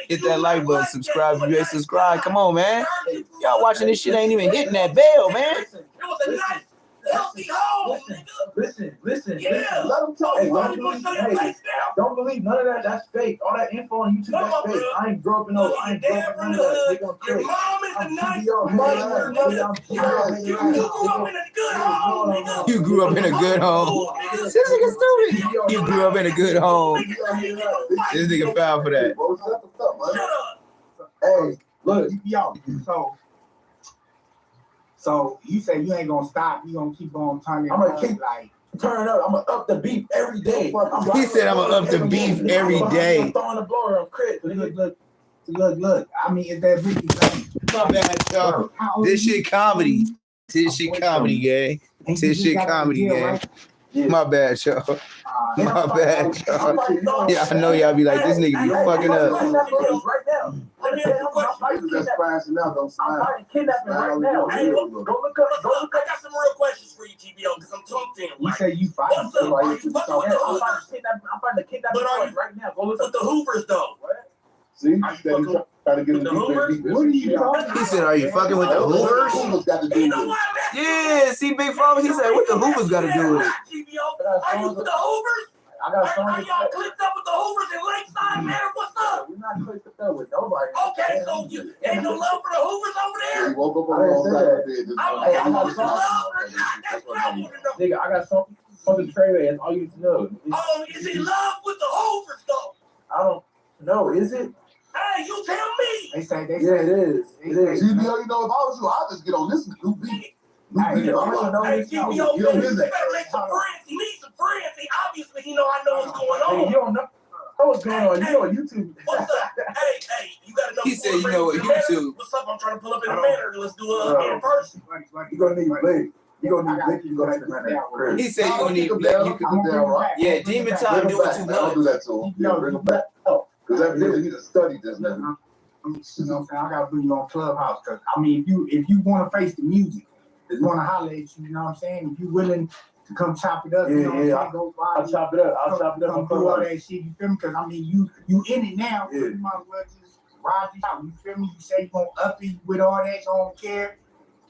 Hit that like button, subscribe if you ain't subscribed. Come on, man. Y'all watching this shit ain't even hitting that bell, man. It was a nice, healthy home, nigga. Listen. Yeah. Let him talk. Hey, Don't you gonna show your face now? don't believe none of that. That's fake. All that info on YouTube, Come on, that's fake. bro. I ain't grew up in Look, I ain't your grew dad up in from none the of that. hood. Nigga, I'm Your crazy. mom is a nice I'm mother, nigga. You grew up in a good home, nigga. You grew up in a good home. This nigga stupid. You grew up in a good home. This nigga foul for that. Shut up. Hey, look. Yo, so you say you ain't gonna stop, you gonna keep on turning. I'm gonna keep like turn up. I'm gonna up the beef every day. He said I'm gonna up the beef every day. I'm throwing the blower. I'm crit. Look. I mean, is that really thing? My bad, y'all. This shit comedy. This shit comedy, gang. This shit comedy, gang. My bad, y'all. My bad, y'all. Yeah, I know y'all be like, this nigga be fucking up. Right now. Let me ask you a question. That's flashing out. Don't I'm smile. probably kidnapping right now. Hey, go look up. I got some real questions for you, GBO, because I'm tuned in. You Like, say you fight. what's up? Are you fucking with the Hoovers? I'm trying to kidnap right now. Go look With the Hoovers, though. See, Are you fucking try to get with the Hoovers? What are you talking? He said, are you fucking with the Hoovers? got to You do know with why I'm asking? Yeah, see, Big Father, he said, what the Hoovers got to do with it? GBO, are you with the Hoovers? I got Are y'all clicked up with the Hoovers in Lakeside, man? What's up? We're not clicked up with nobody. Okay, so you ain't no love for the Hoovers over there? You woke up on the wrong side of the bed. I'm with the love or not? That's what I want to know. Nigga, I got something for the trade. That's all you need to know. Oh, is he love with the Hoovers, though? I don't know. Is it? Hey, you tell me. They say Yeah, it is. It is. GBO, you know, if I was you, I'd just get on this new beat. Hey, Hey, GBO, you better make some friends. He needs some friends. Obviously, he know I know what's going on. You don't know what's going on. You know YouTube. What's up? Hey, you gotta know. He said, you know what, YouTube. What's up? I'm trying to pull up in a minute. Let's do a in person. You gonna need Blake. You gonna need Blake. You gonna need Blake. He said, you gonna need Blake. You can. Yeah, Demon Time doing too Don't do much. that to him. Yeah, bring him back. Because evidently he just studied this, nigga. You know what I'm saying? I gotta bring you on Clubhouse because I mean, if you want to face the music, if you want to holler at you, you know what I'm saying? If you willing to come chop it up, you know what I'm saying? Go by. I'll chop it up. I'll chop it up. Come do all that shit. You feel me? Because I mean, you in it now. Yeah. You might as well just ride it out. You feel me? You say you gonna up it with all that. You don't care.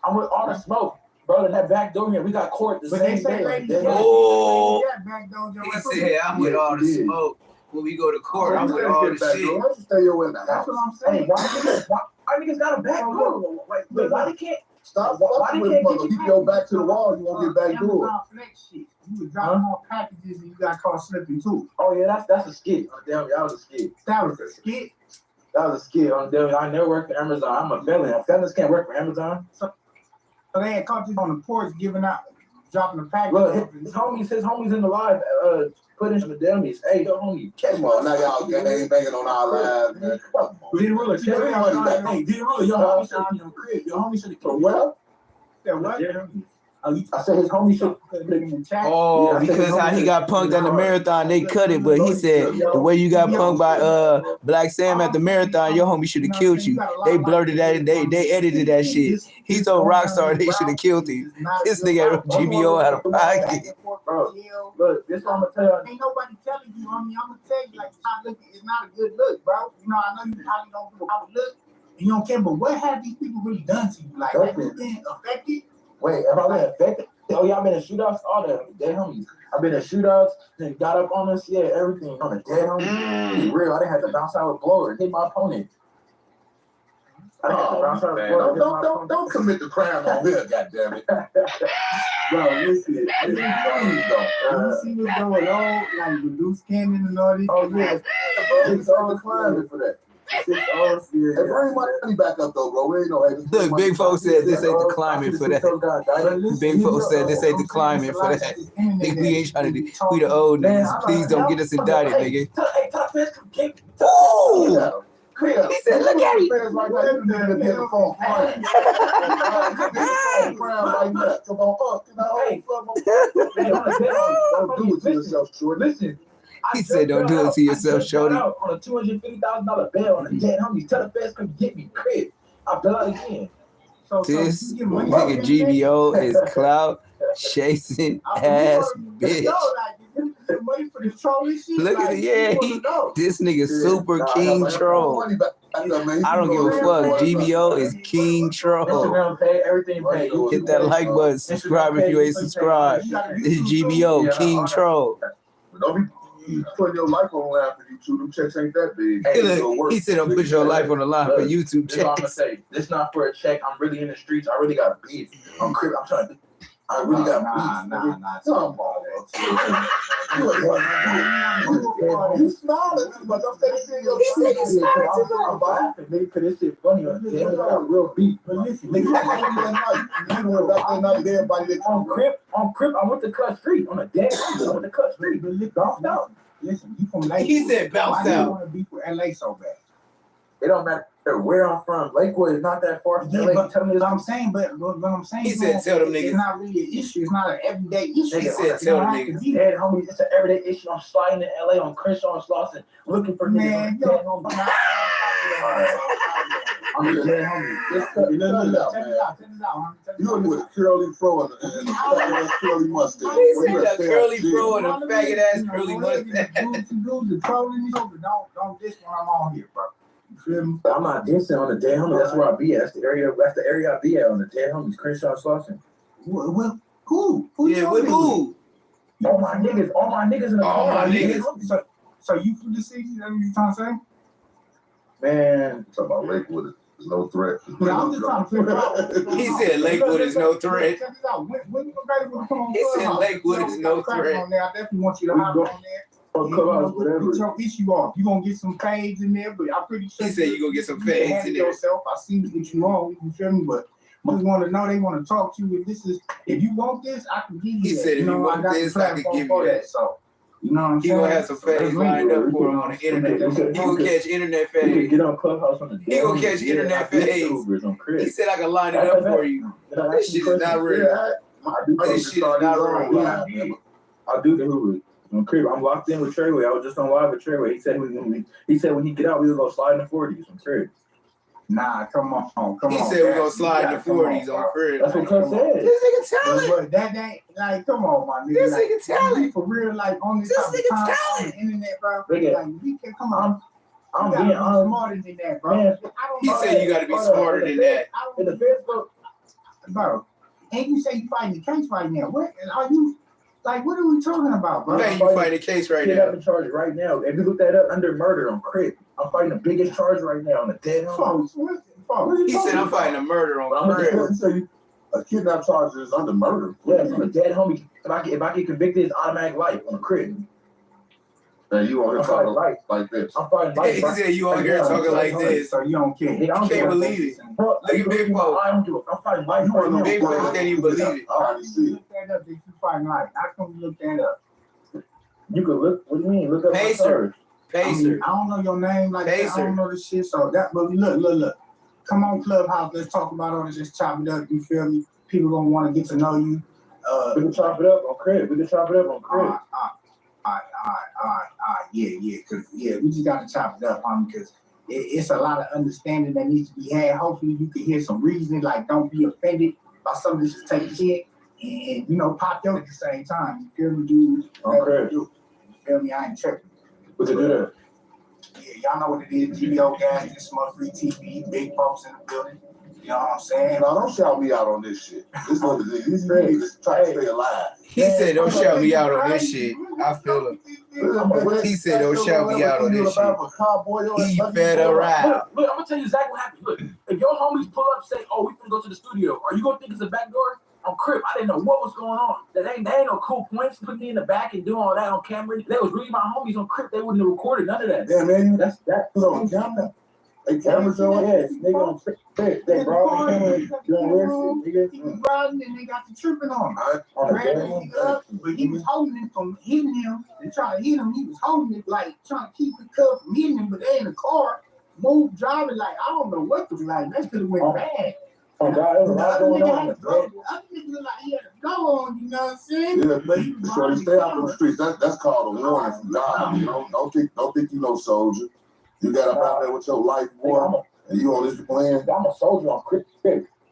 I'm with all the smoke. Bro, in that back door here, we got court the But they same say day. ladies, Oh. back door, He said, I'm with all the smoke. When we go to court, I'm with all the shit. Why don't you stay your way in the That's house? what I'm saying. Hey, why niggas got a back door? Wait, why they can't? Stop fucking with mother. Keep your back to the wall. You won't get back door. Flex shit. You was dropping more packages and you got caught slipping too. Oh yeah, that's a skit. Damn, that was a skit. That was a skit. That was a skit. On damn, I never worked for Amazon. I'm a felon. Felons can't work for Amazon. So they had caught you on the porch dropping the package. Look, his homies in the live putting the dummies. Hey, yo, homie, catch Come on, now y'all gang banging on our lives, man. Come on. D-Ruler, check it out. Hey, D-Ruler, your homie should have been on crib. Your homie should have killed you. Well, Yeah, what? I said his homie should have been in the chat. Oh, Yeah, because how he got punked at the marathon, they cut it. But he said the way you got punked by Black Sam at the marathon, your homie should have killed you. They blurted that. They edited that shit. He told Rockstar they should have killed him. This nigga GBO out of pocket. Bro, look, this one I'm gonna tell you. Ain't nobody telling you. I mean, I'm gonna tell you, like, it's not a good look, bro. You know, I know you probably don't give a how it look, and you don't care. But what have these people really done to you? Like, have you been affected? Wait, have I been affected? Oh yeah, I've been in shootouts. All the dead homies. I've been in shootouts. Then got up on us. Yeah, everything on the dead homies. It's real. I didn't have to bounce out with blower. Hit my opponent. I didn't have to bounce out with blower. don't commit the crime on here, goddammit. Bro, listen, please don't. You see what's going on, like with loose cannon and all this. Oh yeah, It's all climbing for that. Hey, bring my money back up though, bro. We ain't no haters. Look, Big Folks said this ain't the climate for that. Big Folks said this ain't the climate for that. Nigga, we ain't trying to do. We the old niggas. Please don't get us indicted, nigga. Hey, top fans, Ooh! He said, look at him. Don't do it to yourself, short. Listen. He said, don't do it to yourself, shorty. On a $250,000 bail on a dead homie. Tell the feds come get me, crib. I bail out again. This nigga GBO is clout chasing ass bitch. Look at it, yeah. This nigga super king troll. I don't give a fuck. GBO is king troll. Hit that like button. Subscribe if you ain't subscribed. This GBO king troll. Don't be putting your life on the line for YouTube. Them checks ain't that big. Hey, look, he said, "Don't put your life on the line for YouTube checks." This is what I'm gonna say. This not for a check. I'm really in the streets. I really got beef. I'm crib. I'm trying to. I really got beef. Nah. Come on, you smiling too much. I'm saying you smiling too much. I'm laughing, nigga, because this shit funny. Damn, I got real beef. But listen, nigga, you went back that night. Everybody that on crib. I went to Cut Street on a dead. I went to Cut Street. Bounced out. Listen, you from Lakewood. He said bounce out. I want to be for LA so bad. It don't matter where I'm from. Lakewood is not that far from LA. But tell me what I'm saying. But I'm saying, he said, tell them niggas. It's not really an issue. It's not an everyday issue. He said, tell them niggas. Dead homies, it's an everyday issue. I'm sliding in LA on Crenshaw and Slauson looking for niggas. Dead homies. I'm a dead homie. Check it out. You don't with a curly fro and a curly mustache. He said a curly fro and a faggot ass curly mustache. Don't diss when I'm on here, bro. I'm not dissing on the dead homie. That's where I be at. That's the area I be at on the dead homies. Crenshaw and Slauson. Well, who? Yeah, with who? All my niggas in the all my niggas. So you from the city? That's what you trying to say? Man, talk about Lakewood. There's no threat. Yeah, I'm just trying to figure out. He said Lakewood is no threat. Check this out. When you guys will come on? He said Lakewood is no threat. On there. I definitely want you to hop on there. Put your issue off. You gonna get some fades in there, but I'm pretty sure. He said you gonna get some fades in there. Yourself. I see what you on. You feel me? But I just want to know. They want to talk to you. If this is, if you want this, I can give you. He said if you want this, I can give you that. So. You know what I'm saying? He gonna have some fades lined up for him on the internet. He gonna catch internet fades. Get on Clubhouse on the He gonna catch internet fades. He said I can line it up for you. This shit is not real. This shit is not real. I'll do the Hoovers. I'm locked in with Treyway. I was just on live with Treyway. He said when he get out, we gonna go slide in the 40s on Crib. Nah, come on. He said we're gonna slide in the 40s on Crib. That's what Cuz said. This nigga talent. But that ain't like, come on, my nigga. This nigga talent. For real, like on this type of time on the internet, bro. Like we can come on. I'm being smarter than that, bro. Man, he said you gotta be smarter than that. In the Facebook, bro. And you say you fighting the case right now. What are you? Like, what are we talking about, bro? Man, you fighting a case right now. I'm charged right now. If you look that up, under murder on Crib. I'm fighting the biggest charge right now on the dead homie. He said I'm fighting a murder on Crib. A kidnap charge is under murder. Yeah, I'm a dead homie. If I get convicted, it's automatic life on a crib. And you on here talking like this. I'm fighting life. He said you on here talking like this. So you don't care. I don't Can't believe it. Look at Big Mo. I'm fighting life. Big Mo can't even believe it. I already see it. Look that up that you fighting life. How come you look that up? You could look. What do you mean? Look up Pacer. Pacer. I don't know your name like that. I Pacer. don't know the shit. So that, but look. Come on, Clubhouse. Let's talk about all this. Just chop it up. You feel me? People gonna want to get to know you. We can chop it up on crib. All right. Yeah. Cause we just got to chop it up, homie. Cause it's a lot of understanding that needs to be had. Hopefully, you can hear some reasoning. Like, don't be offended by some of this. Just take shit and pop up at the same time. You feel me, dude? Okay. You feel me? I ain't tripping. We can do that. Yeah, y'all know what it is. GBO Gas, this month free TV, big folks in the building. You know what I'm saying? No, don't shout me out on this shit. This nigga just try to stay alive. He said, "Don't shout me out on this shit." I feel him. He said, "Don't shout me out on this shit." He fed around. Look, I'm gonna tell you exactly what happened. Look, if your homies pull up, say, "Oh, we finna go to the studio," are you gonna think it's a back door? On Crip, I didn't know what was going on. That ain't no cool points putting me in the back and doing all that on camera. They was really my homies on Crip. They wouldn't have recorded none of that. Yeah, man, That's on camera. Hey, cameras on. Yes, nigga on they brought the camera doing weird shit, He nigga. was riding and they got the tripping on him. On the Grabbed dead the homie. nigga up, but he was holding it from hitting him and trying to hit him. He was holding it like trying to keep the cup from hitting him, but they in the car, moved driving like I don't know what was like. That could have went bad. Oh God, there's a The lot other going nigga on. had to go. The other nigga looked like he had to go on. You know what I'm saying? Yeah, But he was so you riding stay out the the streets. That's called a warning from God. You know, don't think you no soldier. You got up out there with your life, boy, and you on this plan. I'm a soldier on Crip.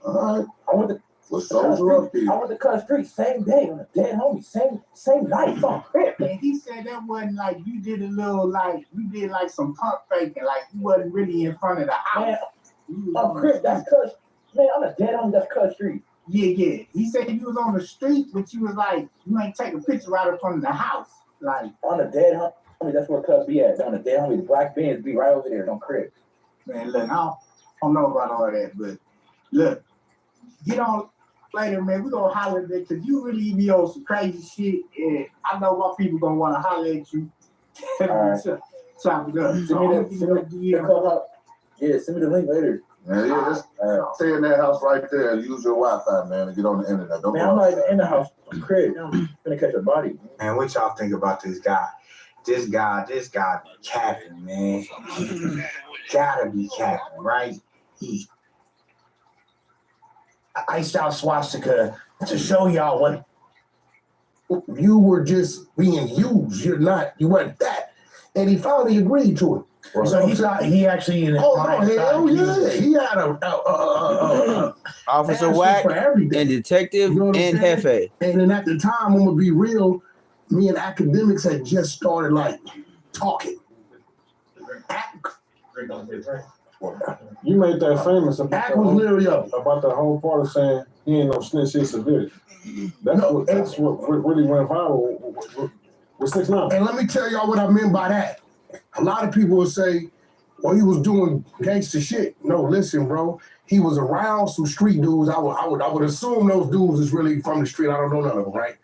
All right, I went to for soldier up here. I went to cut street same day on a dead homie, same night on Crip. And he said that wasn't like you did a little like you did like some pump faking, like you wasn't really in front of the house. On Crip, that's cut. Man, I'm a dead homie. That's cut street. Yeah. He said you was on the street, but you was like you ain't take a picture right in front of the house. Like On a dead homie, that's where cut be at. On a dead homie, the black Benz be right over there on Crip. man, look, I don't know about all that, but look, get on later, man. We gonna holler at that because you really be on some crazy shit, and I know why people gonna want to holler at you. All right. Chop it up. Send me the link later. Yeah, just stay in that house right there and use your Wi-Fi, man, and get on the internet. Don't Man, I'm not even in the house. I'm Crip. I'm gonna catch a body. Man, what y'all think about this guy? This guy be capping, man. Gotta be capping, right? He iced out swastika to show y'all what you were just being used. You weren't that. And he finally agreed to it. Right. So he actually in hell yeah. He had a Officer Wack and Detective and Hefe. And then at the time, I'm gonna be real, me and academics had just started like talking. You made that famous Ack was literally up. about the whole part of saying he ain't no snitch, he's civilian. That's what really went viral with 6ix9ine. And let me tell y'all what I mean by that. A lot of people will say, well, he was doing gangster shit. No, listen, bro. He was around some street dudes. I would assume those dudes is really from the street. I don't know none of them, right?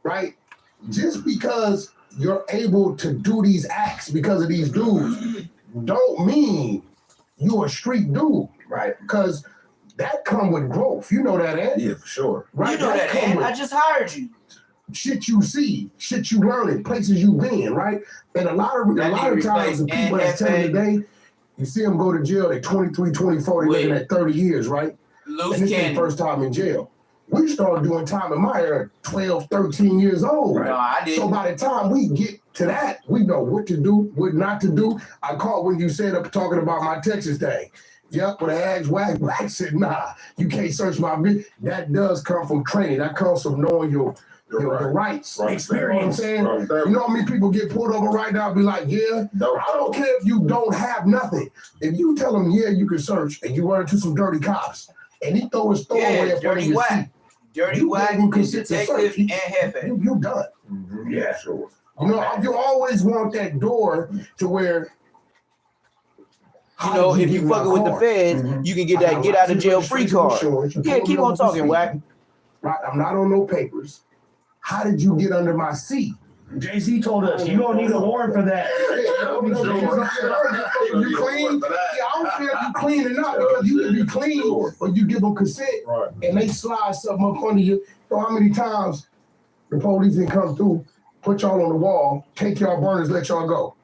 Right? Just because you're able to do these acts because of these dudes don't mean you a street dude. Right. Because that come with growth. You know that, Ed? yeah, for sure. Right? You know that, Ed. I just hired you. Shit you see, shit you learning, places you been, right? And a lot of times the people that's telling today, you see them go to jail, they 23, 24, they looking at 30 years, right? Loose and this is their first time in jail. We started doing time in my era 12, 13 years old. Right? No, I didn't. So by the time we get to that, we know what to do, what not to do. I caught when you said up talking about my Texas thing. Yep, when I asked Wack said, nah, you can't search my video. That does come from training. That comes from knowing your rights, experience. You know what I'm saying? You know how many people get pulled over right now be like, yeah, I don't care if you don't have nothing. If you tell them, yeah, you can search, and you run into some dirty cops, and he throw his throwaway in front of your seat. Dirty Wack, Detective, and Hefe. You done. Mm-hmm. Yeah, sure. You know, you always want that door to where you know, if you fucking with the feds, you can get that get out of jail free card. Yeah, keep on talking, Wack. Right, I'm not on no papers. How did you get under my seat? Jay-Z told us you don't need a warrant for that. You clean? Yeah, I don't care if you clean or not, because you can be clean, but you give them consent, and they slide something up under you. So how many times the police didn't come through, put y'all on the wall, take y'all burners, let y'all go?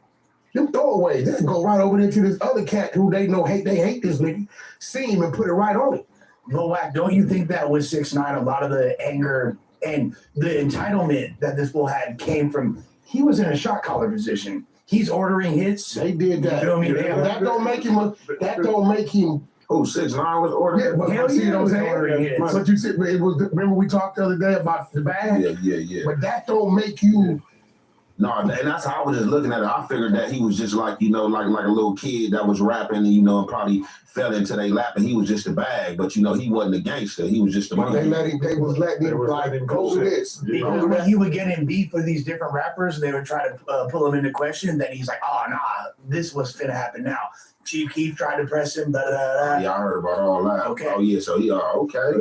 Them throwaways, they go right over there to this other cat who they know they hate this nigga, see him and put it right on it. But Wack, don't you think that with 6ix9ine, a lot of the anger and the entitlement that this fool had came from, he was in a shot caller position. He's ordering hits. They did that. You know what I mean? That don't make him. Oh, 6ix9ine was ordering. Yeah, but Hell see yeah, what I'm ordering saying? hits. But you said it was. Remember we talked the other day about the bag. Yeah. But that don't make you. No, and that's how I was just looking at it. I figured that he was just like, you know, like a little kid that was rapping and, you know, and probably fell into their lap and he was just a bag. But, you know, he wasn't a gangster. He was just a But monkey. they was letting him like go to this. Because when he would get in beef with these different rappers, they would try to pull him into question. Then he's like, oh, nah, this was finna happen now. Chief Keef tried to press him, blah, blah, blah. Yeah, I heard about all that. Okay. Oh, yeah, so he, okay.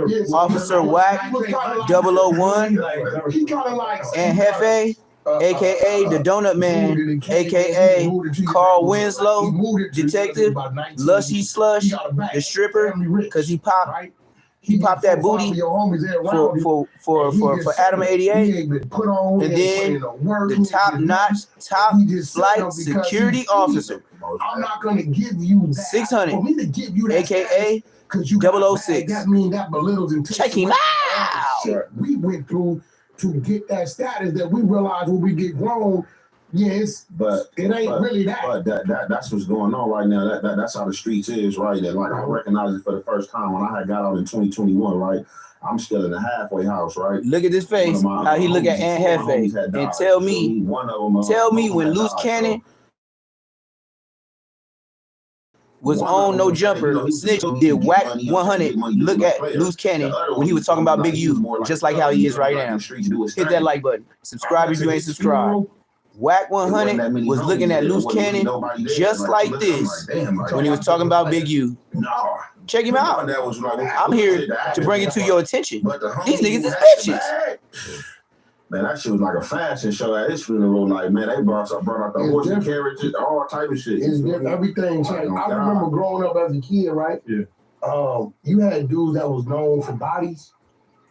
Yes, Officer Wack, he was kinda like- 001, He kind of like and Jefe, aka the Donut Man, aka Carl Winslow, Detective, Lushy Slush, the stripper, because he popped that booty for Adam 88, and then the top flight security officer, I'm not gonna give you that. 600, For me to give you that, aka because you got 006. That means that belittles and Check him out. shit we went through to get that status that we realized when we get grown. Yes, But it ain't really that. But that's what's going on right now. That's how the streets is right there. Like I recognized it for the first time when I had got out in 2021. Right, I'm still in the halfway house. Right. Look at his face, how he look at Aunt Jefe, and tell me when Loose Cannon was on No Jumper, Snitch did Wack 100. Look at Loose Cannon when he was talking about Big U, just like how he is right now. Hit that like button. Subscribe if you ain't subscribed. Wack 100 was looking at Loose Cannon just like this when he was talking about Big U. Check him out. I'm here to bring it to your attention. These niggas is bitches. Man, that shit was like a fashion show at his funeral. Like, man, they brought out the horse and carriages, all type of shit. It's different. Everything changed. I remember growing up as a kid, right? Yeah. You had dudes that was known for bodies,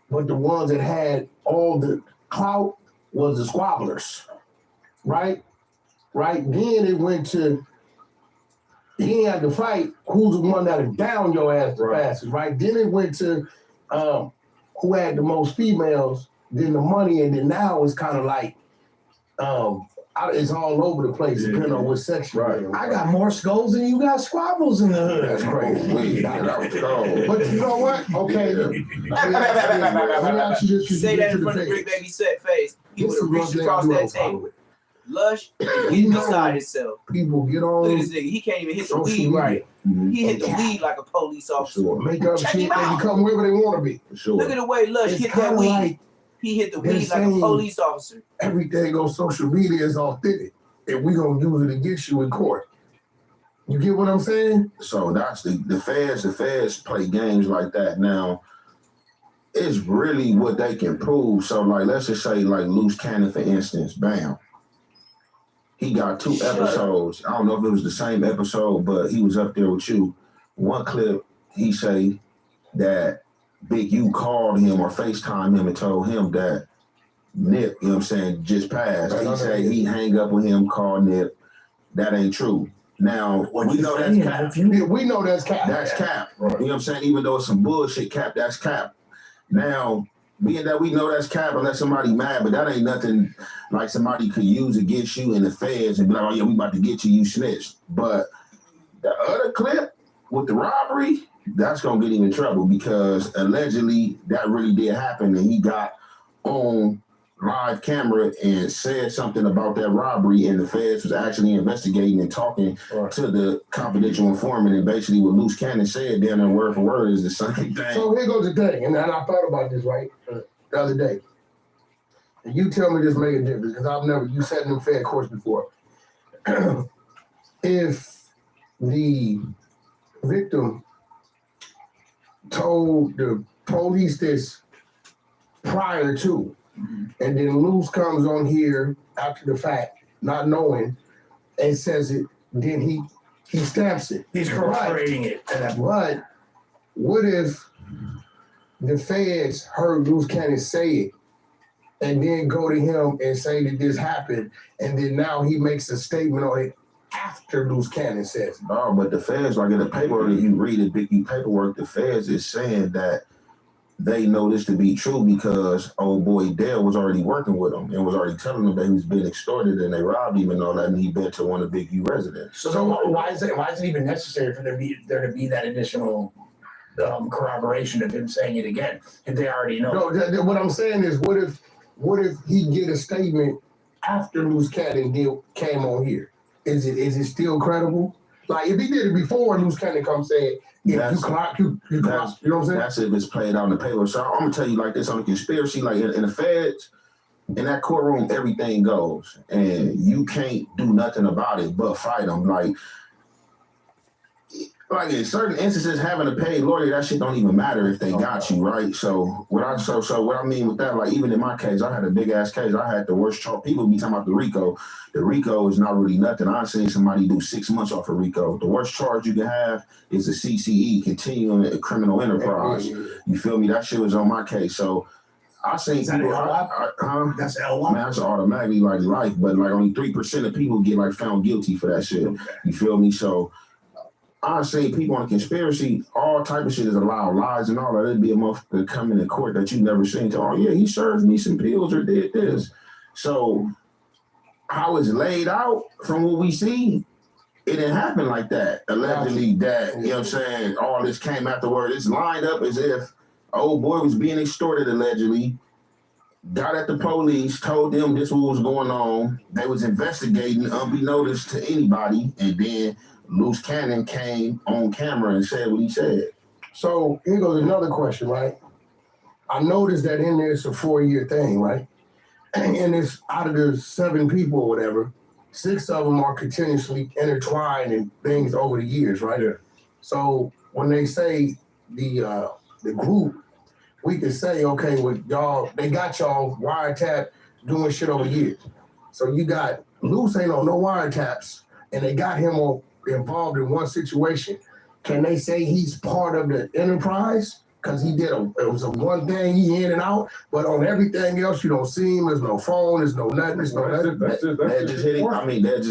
but the ones that had all the clout was the squabblers, right? Then it went to he had to fight who's the one that'll down your ass the fastest, right? Then it went to who had the most females, then the money, and then now it's kind of like it's all over the place depending on what section. Right. I got more skulls than you got squabbles in the hood. That's crazy. That was cold. But you know what? Okay. Let me ask you this. Say that in front of Big Baby Set face. He would have reached across that table. Lush, he beside himself. People get on. Look at this nigga. He can't even hit the weed right. He hit the weed like a police officer. Make up Check shit. him They out. become wherever they want to be. Look at the way Lush It's hit that kinda weed. like He hit the they're weed like a saying police officer. everything on social media is authentic, and we gonna use it against you in court. You get what I'm saying? So that's the feds play games like that. Now, it's really what they can prove. So, like, let's just say, like, Loose Cannon, for instance, bam. He got 2 episodes. I don't know if it was the same episode, but he was up there with you. One clip, he say that Big U called him or FaceTimed him and told him that Nip, you know what I'm saying, just passed. He said he hang up with him, call Nip. That ain't true. Now, we know that's cap. We know that's cap. That's cap. You know what I'm saying? Even though it's some bullshit cap, that's cap. Now, being that we know that's cap, unless somebody mad, but that ain't nothing like somebody could use against you in the feds and be like, oh yeah, we about to get you, you snitched. But the other clip with the robbery, that's gonna get him in trouble because allegedly that really did happen and he got on live camera and said something about that robbery and the feds was actually investigating and talking to the confidential informant, and basically what Loose Cannon said down there word for word is the same thing. So here goes the thing, and I thought about this the other day. And you tell me this make a difference because you sat in the Fed courts before. If the victim told the police this prior to, and then Luz comes on here after the fact, not knowing, and says it, then he stamps it. He's corroborating it. But what if the feds heard Luz Cannon say it and then go to him and say that this happened, and then now he makes a statement on it after Luz Cannon says it? No, but the feds, like in the paperwork, if you read the Biggie paperwork, the feds is saying that they know this to be true because old boy Dale was already working with him and was already telling them that he was being extorted and they robbed him and all that, and he been to one of Big U residents. So why is it even necessary for there to be that additional corroboration of him saying it again if they already know? No, what I'm saying is, what if he get a statement after Luz Cannon came on here? Is it still credible? Like if he did it before Luz Cannon come say it, you know what I'm saying? That's if it's played out in the paper. So I'm gonna tell you like this on the conspiracy, like in the feds, in that courtroom, everything goes, and you can't do nothing about it but fight them. Like in certain instances, having a paid lawyer, that shit don't even matter if they got you, right? So what I mean with that, like even in my case, I had a big ass case. I had the worst charge. People be talking about the RICO. The RICO is not really nothing. I've seen somebody do 6 months off of RICO. The worst charge you can have is a CCE, continuing a criminal enterprise. You feel me? That shit was on my case. So I seen people. That's L1. Man, that's automatically like life, but like only 3% of people get like found guilty for that shit. Okay. You feel me? So I've seen people on a conspiracy, all type of shit is allowed, lies and all that. It'd be a motherfucker coming to court that you never seen. Oh yeah, he served me some pills or did this. So how it's laid out from what we see, it didn't happen like that. Allegedly that, you know what I'm saying, all this came afterward. It's lined up as if old boy was being extorted allegedly, got at the police, told them this what was going on. They was investigating unbeknownst to anybody, and then Luz Cannon came on camera and said what he said. So here goes another question, right? I noticed that in there it's a 4-year thing, right? And it's out of the 7 people or whatever, 6 of them are continuously intertwined in things over the years, right? Yeah. So when they say the group, we can say, okay, well, y'all, they got y'all wiretap doing shit over years. So you got Luz ain't on no wiretaps, and they got him involved in one situation. Can they say he's part of the enterprise? Because it was a one thing, he in and out, but on everything else, you don't see him, there's no phone, there's no nothing, there's no nothing. That just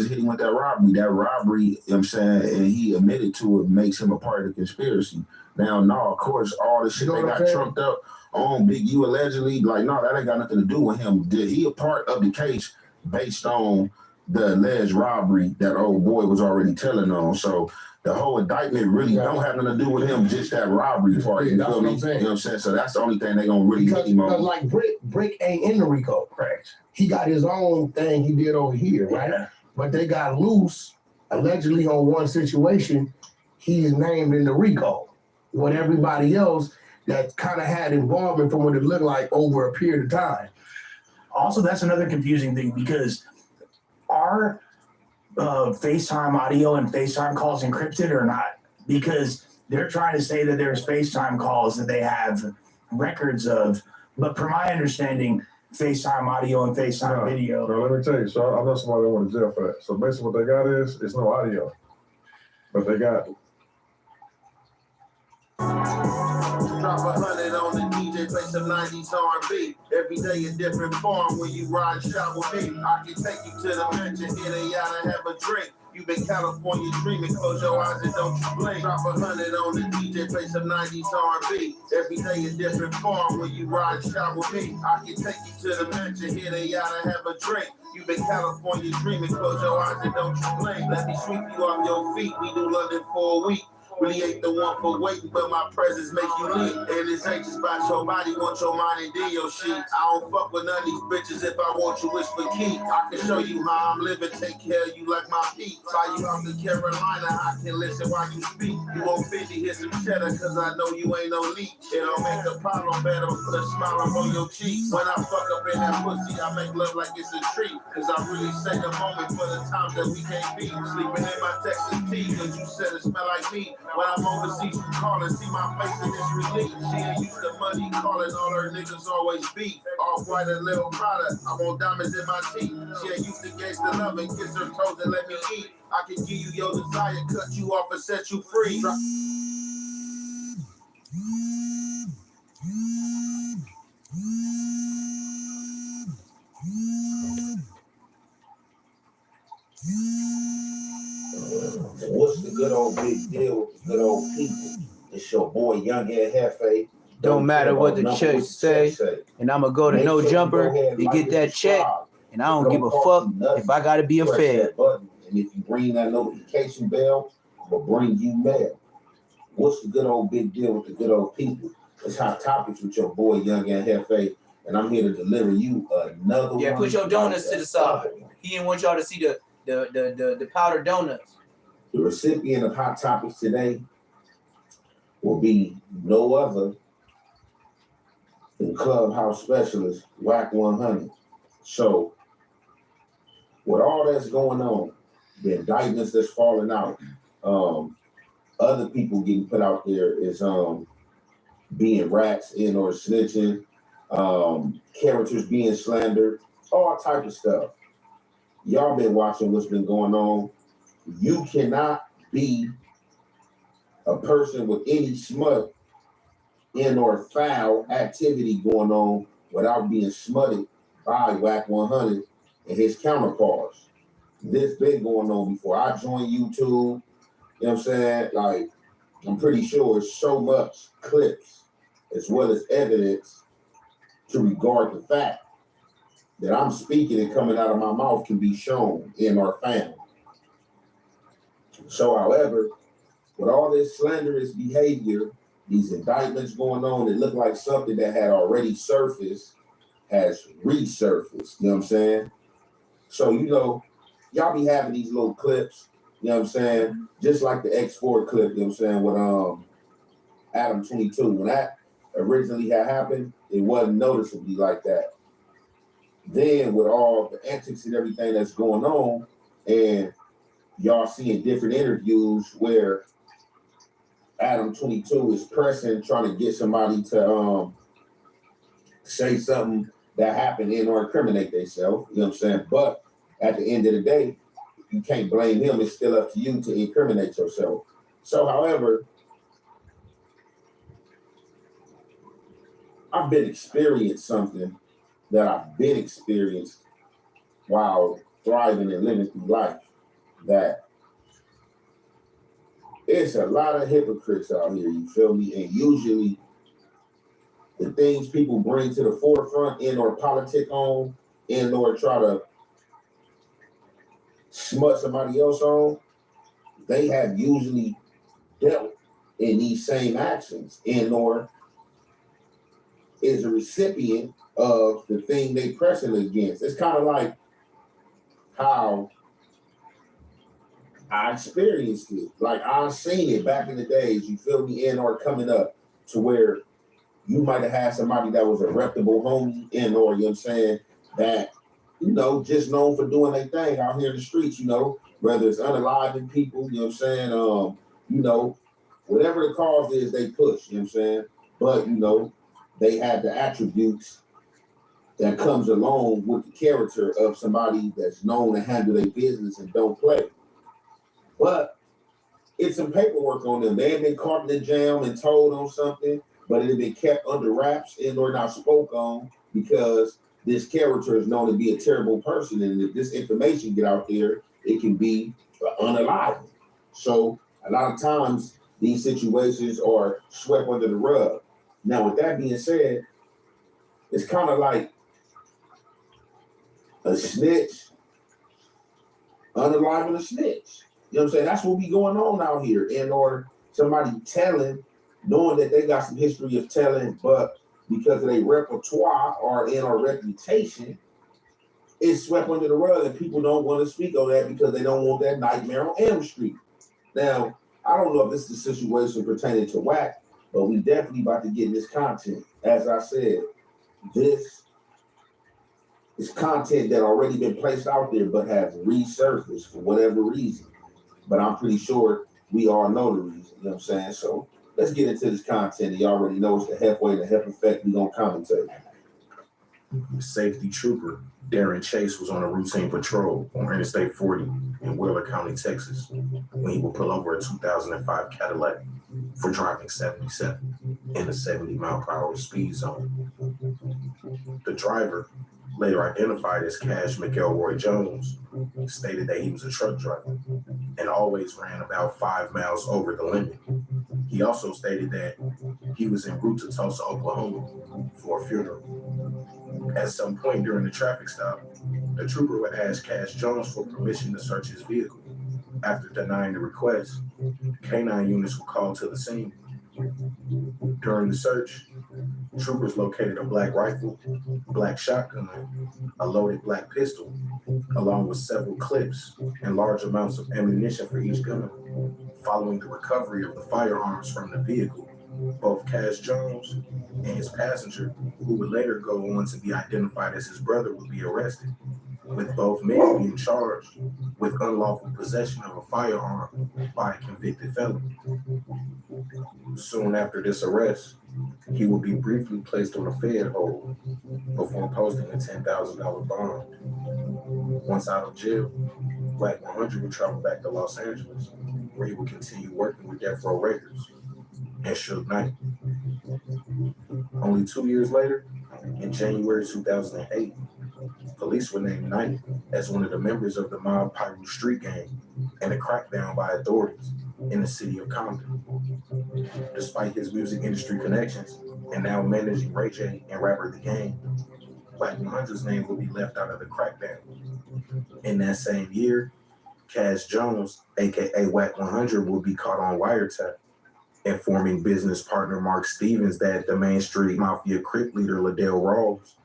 hit him with that robbery. That robbery, you know what I'm saying, and he admitted to it, makes him a part of the conspiracy. Now, no, of course, all the shit they got trumped up on Big U allegedly, like, no, that ain't got nothing to do with him. Did he a part of the case based on the alleged robbery that old boy was already telling on? So the whole indictment really don't have nothing to do with him, just that robbery part. You feel me? You know what I'm saying? So that's the only thing they gonna really hit him on. Because like Brick ain't in the RICO, correct? He got his own thing he did over here, right? Yeah. But they got Luz allegedly on one situation. He's named in the RICO. What everybody else that kind of had involvement from what it looked like over a period of time. Also, that's another confusing thing because are FaceTime audio and FaceTime calls encrypted or not? Because they're trying to say that there's FaceTime calls that they have records of, but from my understanding, FaceTime audio and FaceTime video. No, let me tell you. So I know somebody that went to jail for that. So basically what they got is, it's no audio, but they got Drop 100 on the DJ, play some 90s R&B. Every day a different form when you ride shop with me. I can take you to the mansion, hit a yacht and have a drink. You been California dreaming, close your eyes and don't you blink. Drop 100 on the DJ, play some 90s R&B. Every day a different form when you ride shop with me. I can take you to the mansion, hit a yacht and have a drink. You been California dreaming, close your eyes and don't you blink. Let me sweep you off your feet, we do London for a week. Really ain't the one for waiting, but my presence make you lit. And it's anxious about your body, want your mind and then your sheets. I don't fuck with none of these bitches. If I want you, it's for keep. I can show you how I'm living, take care of you like my feet. Fly you out to Carolina, I can listen while you speak. You won't 50, hear some cheddar, cause I know you ain't no leech. It'll make the problem better, put a smile up on your cheeks. When I fuck up in that pussy, I make love like it's a treat. Cause I really say the moment for the times that we can't be. Sleeping in my Texas tea, cause you said it smell like me. When I'm overseas, you call and see my face and it's relief. She ain't used to money, calling all her niggas always beef. All white and little product, I want diamonds in my teeth. She ain't used to gangsta love and kiss her toes and let me eat. I can give you your desire, cut you off and set you free. What's the good old big deal with the good old people? It's your boy Young and Hefe. Don't matter what the church say. And I'ma go to No Jumper and get that check. And I don't give a fuck if I gotta be a fed. And if you ring that notification bell, I'm gonna bring you mail. What's the good old big deal with the good old people? It's Hot Topics with your boy Young and Hefe. And I'm here to deliver you another one. Yeah, put your donuts to the side. He didn't want y'all to see the powdered donuts. The recipient of Hot Topics today will be no other than Clubhouse Specialist, Whack 100. So, with all that's going on, the indictments that's falling out, other people getting put out there is being rats in or snitching, characters being slandered, all type of stuff. Y'all been watching what's been going on. You cannot be a person with any smut in or foul activity going on without being smutted by Whack 100 and his counterparts. This been going on before I joined YouTube. You know what I'm saying? Like, I'm pretty sure it's so much clips as well as evidence to regard the fact that I'm speaking and coming out of my mouth can be shown in or found. So, however, with all this slanderous behavior, these indictments going on, it looked like something that had already surfaced has resurfaced. You know what I'm saying? So, you know, y'all be having these little clips, you know what I'm saying? Just like the X4 clip, you know what I'm saying, with Adam 22. When that originally had happened, it wasn't noticeably like that. Then with all the antics and everything that's going on, and y'all seeing different interviews where Adam 22 is pressing, trying to get somebody to say something that happened in or incriminate themselves, you know what I'm saying? But at the end of the day, you can't blame him. It's still up to you to incriminate yourself. So, however, I've been experiencing something that I've been experienced while thriving and living through life, that it's a lot of hypocrites out here, you feel me? And usually the things people bring to the forefront in or politic on, in or try to smut somebody else on, they have usually dealt in these same actions and or is a recipient of the thing they pressing against. It's kind of like how I experienced it. Like, I've seen it back in the days, you feel me, in or coming up to where you might have had somebody that was a reputable homie in or, you know what I'm saying, that, you know, just known for doing their thing out here in the streets, you know, whether it's unaliving people, you know what I'm saying, you know, whatever the cause is, they push, you know what I'm saying, but, you know, they have the attributes that comes along with the character of somebody that's known to handle their business and don't play. But it's some paperwork on them. They ain't been caught in the jam and told on something, but it had been kept under wraps and or not spoke on because this character is known to be a terrible person. And if this information get out there, it can be unaliving. So a lot of times these situations are swept under the rug. Now, with that being said, it's kind of like a snitch, unaliving a snitch. You know what I'm saying? That's what be going on out here. And or somebody telling, knowing that they got some history of telling, but because of their repertoire or in our reputation, it's swept under the rug and people don't want to speak on that because they don't want that nightmare on Elm Street. Now, I don't know if this is a situation pertaining to WAC, but we definitely about to get this content. As I said, this is content that already been placed out there but has resurfaced for whatever reason. But I'm pretty sure we all know the reason, you know what I'm saying? So let's get into this content. You already know it's the Hef way, the Hef effect. We gonna commentate. Safety trooper Darren Chase was on a routine patrol on Interstate 40 in Wheeler County, Texas, when he would pull over a 2005 Cadillac for driving 77 in a 70-mile-per-hour speed zone. The driver, later identified as Cash McElroy Jones, stated that he was a truck driver and always ran about 5 miles over the limit. He also stated that he was en route to Tulsa, Oklahoma for a funeral. At some point during the traffic stop, the trooper would ask Cash Jones for permission to search his vehicle. After denying the request, K-9 units were called to the scene. During the search, troopers located a black rifle, black shotgun, a loaded black pistol, along with several clips and large amounts of ammunition for each gun. Following the recovery of the firearms from the vehicle, both Cash Jones and his passenger, who would later go on to be identified as his brother, would be arrested, with both men being charged with unlawful possession of a firearm by a convicted felon. Soon after this arrest, he would be briefly placed on a Fed hold before posting a $10,000 bond. Once out of jail, Black 100 would travel back to Los Angeles, where he would continue working with Death Row Records and Suge Knight. Only 2 years later, in January 2008, police would name Knight as one of the members of the Mob Pyru Street Gang and a crackdown by authorities in the city of Compton. Despite his music industry connections and now managing Ray J and rapper The Game, Black 100's name would be left out of the crackdown. In that same year, Cash Jones, aka Wack 100, would be caught on wiretap, informing business partner Mark Stevens that the Main Street Mafia Crip leader Liddell Rawls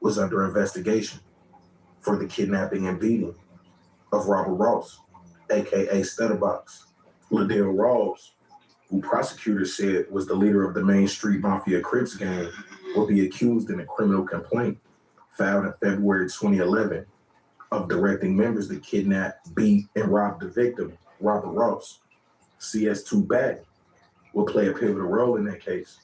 was under investigation for the kidnapping and beating of Robert Ross, aka Stutterbox. Liddell Rawls, who prosecutors said was the leader of the Main Street Mafia Crips gang, will be accused in a criminal complaint filed in February 2011 of directing members to kidnap, beat, and rob the victim, Robert Ross. CS2 Back will play a pivotal role in that case,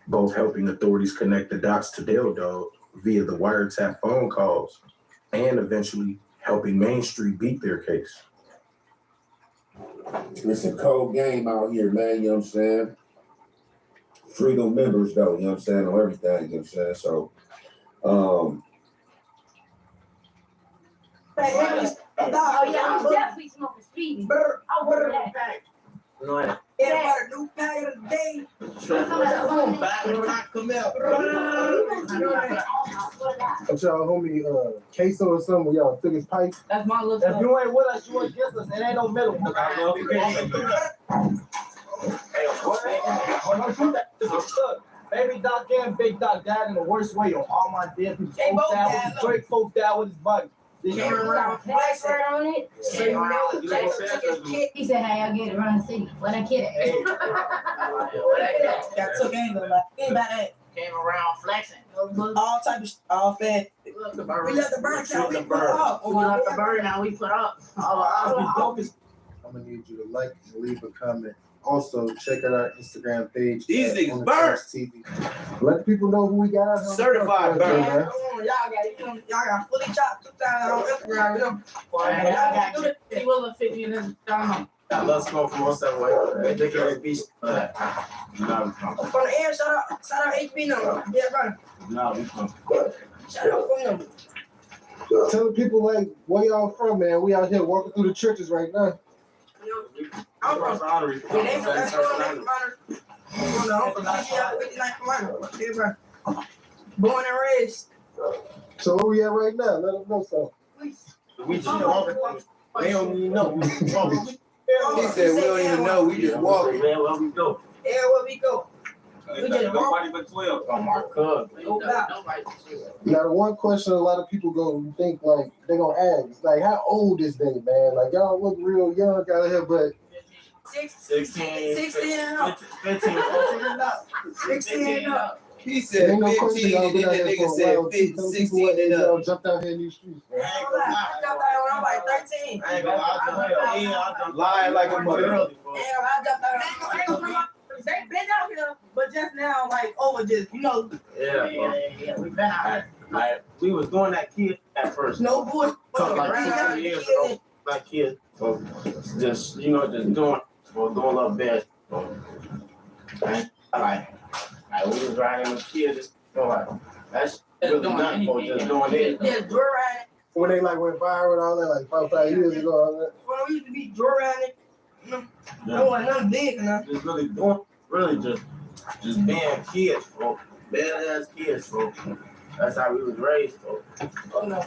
both helping authorities connect the dots to Del Dog via the wiretap phone calls and eventually helping Main Street beat their case. It's a cold game out here, man, you know what I'm saying? Freedom members, though, you know what I'm saying, on everything, you know what I'm saying? So, Oh yeah, I'm definitely smoking speed. I want that. No, Everybody new bag of the day. But y'all homie queso or something, y'all took his pipe. That's my little. If you ain't with us, you against us. It ain't no middle. Baby Doc and Big Doc died in the worst way on all my dead people. Straight folks died with his body. Came around flexing on it. He said, "Hey, I get it around the city." When I kid it. Got took angle like anybody Came around flexing. all type of all fed. We left the burn. We left the burn count. We put up. We left the burn. Now we put up. I'm gonna need you to like and leave a comment. Also, check out our Instagram page. These niggas burn. TV. Let the people know who we got out here. Certified burn. Yeah, y'all got fully chopped 2,000 on Instagram. Y'all got He will 50 in his down. Let's go from 171. They can be from the air. Shout out HB number. Yeah, brother. Shout out phone number. Tell the people like where y'all from, man. We out here walking through the churches right now. I'm from Honorary. From the 59th Commando. Yeah, bro. Born and raised. So where we at right now? Let them know something. We just walking. They don't even know. He said we don't even know. We just walking. Where we go? Where we go? We just Nobody but 12. Oh my God. Now, the one question a lot of people go think like they gonna ask, like, how old is they, man? Like, y'all look real young out here, but 16 and up. 15 and up. 16 and up. He said ain't no 15, question y'all and been out then here that for nigga a while. said Some people 16 and y'all up. jumped out here in these streets, man. I jumped out when I was like 13. I ain't gonna lie. Lying like a mother. Damn, I jumped out. They been out here, but just now, like, over just, Yeah, we been out here. Like, we was doing that kid at first. no boy. Like 16 years ago. Like kids. So just, just doing a little bit. So, like we was riding with kids. So like, that's really nothing for just doing it. Yeah, joyriding. When they like went viral and all that, like 5 years ago, all that. When we used to be joyriding, I wasn't nothing big enough. Just really doing, just being kids, bro. Badass kids, bro. That's how we was raised, bro. Oh no.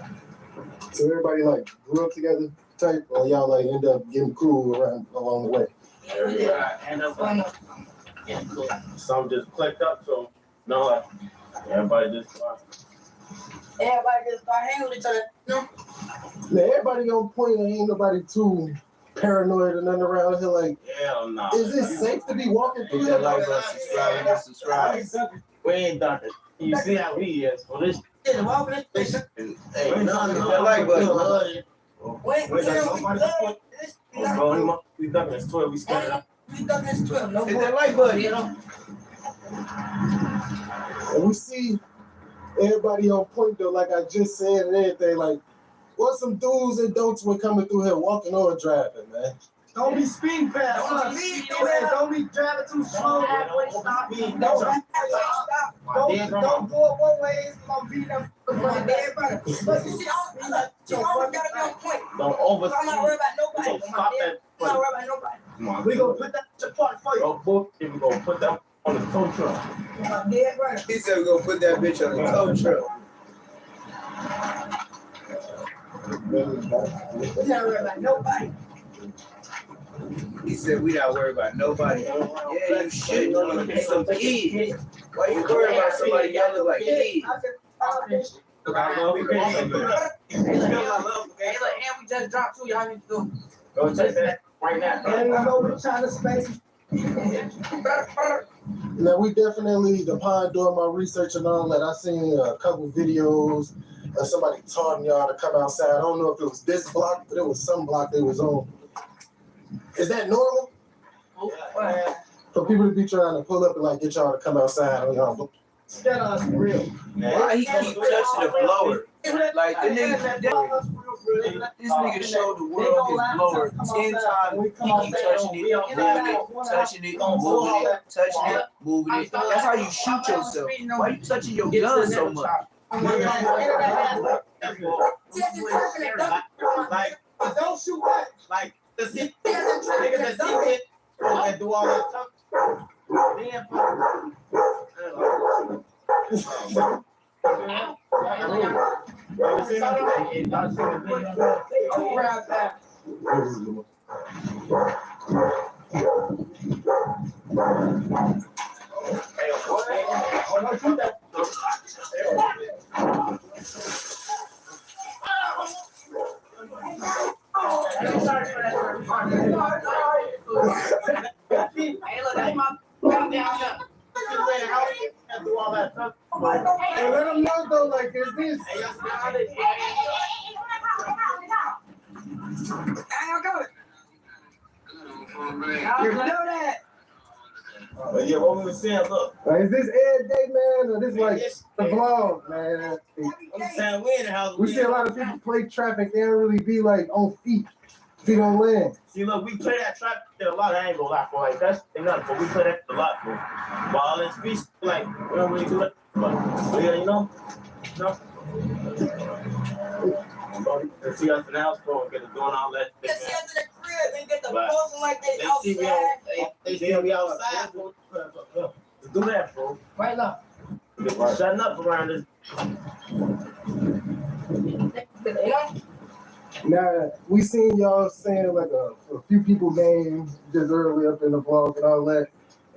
So everybody like grew up together type, or y'all like end up getting cool around along the way? Yeah, end up getting cool. Some just clicked up, so like, everybody just start hanging with each other. No. Now everybody on point, and ain't nobody too paranoid or nothing around here. Like, hell no. Is it safe to be walking through here? Like button, subscribe. We ain't done it. You see how we is. So this Yeah, walking this station. hey, That like button. Wait, we ducking this 12, we scared up. we ducking this 12. No Hit boy. that like button. And we see everybody on point though, like I just said and everything. Like, what's some do's and don'ts when coming through here, walking or driving, man? Don't be speeding fast. Don't be driving too slow. Don't go one way. Don't be them. Everybody. But you see, you always gotta be on point. Don't over. I'm not worried about nobody. So stop that. I'm not worried about nobody. We gonna put that to part for you. Go book, if we gonna put that on the tow truck. Dead right. He said we're gonna put that bitch on the tow truck. We're not worried about nobody. He said we not worried about nobody. Yeah, you should. Some kids. Why you worried about somebody y'all look like kids? And we just dropped 2. Y'all need to go. Go take that right now. And we know we're trying to space. Now we definitely, upon doing my research and all that, I seen a couple videos of somebody taunting y'all to come outside. I don't know if it was this block, but it was some block they was on. Is that normal? For people to be trying to pull up and like get y'all to come outside on y'all. Scared us for real. Why he keep touching the blower? Like the nigga, this nigga showed the world his blower 10 times. He keep touching it, moving it, moving it. That's how you shoot yourself. Why you touching your gun so much? Like, don't shoot back. Like, the niggas that see it and do all that stuff. Hey, let them know though, like there's this. You know that. Yeah, what we were saying, look. Like, is this every day, man, or this like the vlog, man? I'm saying we in the house. We see a lot of people play traffic. They don't really be like on feet on land. See, look, we play that trap a lot. I ain't gonna lie for like that's enough, but we play that a lot for. While all this feast, like we don't really do that. But yeah, They see us in the house for and get us doing all that. They see us in the crib and get the posting like they outside. They see me outside. Let's do that, bro. Right now. Shutting up around this. Now, we seen y'all saying like a few people names just early up in the vlog and all that.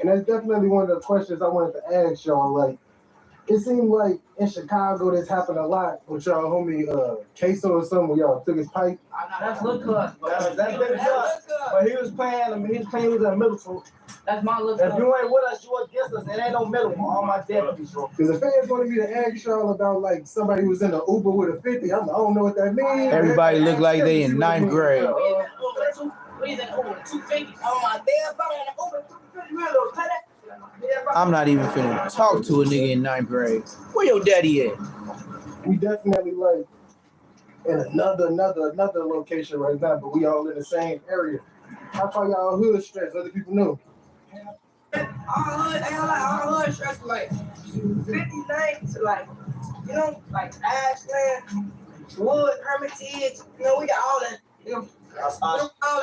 And that's definitely one of the questions I wanted to ask y'all. Like, it seemed like in Chicago this happened a lot with y'all homie Queso or something where y'all took his pipe. That's Lil Cuz. That's Big Cuz. But he was playing in the middle school. That's my Lil Cuz. If you ain't with us, you against us. It ain't no middle one. All my deputies. Because the fans wanted me to ask y'all about like somebody who was in the Uber with a 50. I don't know what that means. Everybody look like they in ninth grade. We in the Uber 250 on my bed, bro, in the Uber 250. I'm not even finna talk to a nigga in ninth grade. Where your daddy at? We definitely like in another location right now, but we all in the same area. How far y'all hood stretch? Other people know. Our hood stretch like 59 to like, you know, like Ashland, Wood, Hermitage. You know, we got all that. You know, all that. All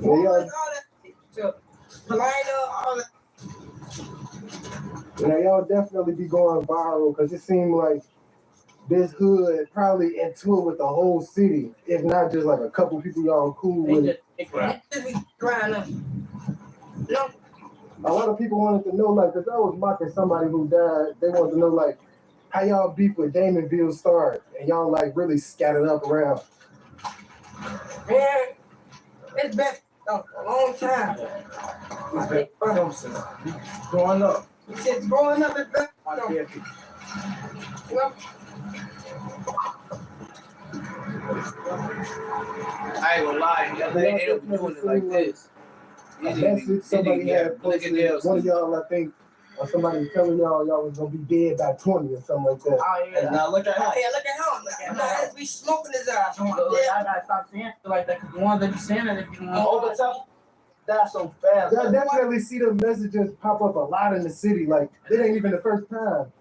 that. Helena, all that. Now y'all definitely be going viral because it seemed like this hood probably in tour with the whole city, if not just like a couple people y'all cool with. A lot of people wanted to know, like, because I was mocking somebody who died, they wanted to know, like, how y'all beef with Damonville started, and y'all, like, really scattered up around. Man, it's been a long time. Growing up. Since growing up, it's been, I ain't gonna lie, they end up doing it like this. Somebody had posted, one of y'all, I think, or somebody telling y'all was gonna be dead by 20 or something like that. Oh, yeah. Now look at him. Oh, yeah, look at him. We smoking his ass. I gotta stop saying it like that because the ones that be saying it, they be over top. That's so fast. Y'all definitely see the messages pop up a lot in the city. Like, it ain't even the first time.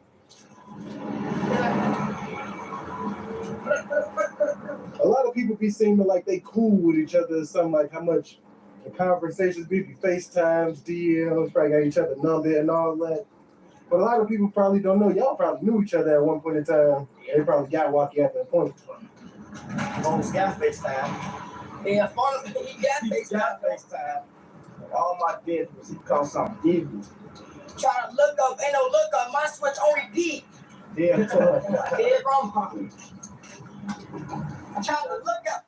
A lot of people be seeming like they cool with each other or something, like how much the conversations be FaceTimes, DMs, probably got each other number and all that. But a lot of people probably don't know. Y'all probably knew each other at one point in time. They probably got walkie at that point. Almost got FaceTime. Yeah, he got FaceTime. All my business, he called something devious. Try to look up, ain't no look up. My switch on repeat. Yeah, Dead wrong. I tried to look up.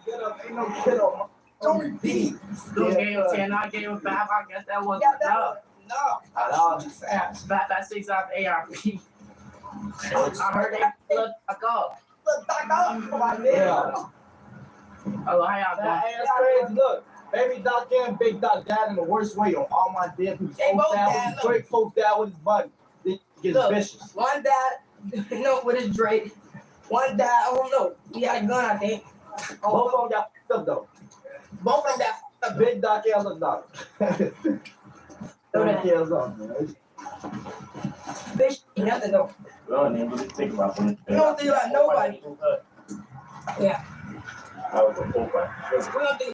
Get up, ain't no get up. Don't repeat. You gave him 10, I gave him 5. I guess that wasn't enough. No. I shoot you fast. 6 out of ARP. I heard they look back up. Look back up. Yeah. Oh, how y'all doing? That's crazy. Look. Baby Doc and Big Doc died in the worst way on all my dead people. Drake folks died with his buddy. They get vicious. One died, with his Drake. One died, I don't know. He had a gun, I think. Both of them got fucked up though. Both of them got fucked up. Big Doc and Little Doc. Kills off, man. Bitch, nothing though. You don't think about nobody. Yeah. I was a full We don't think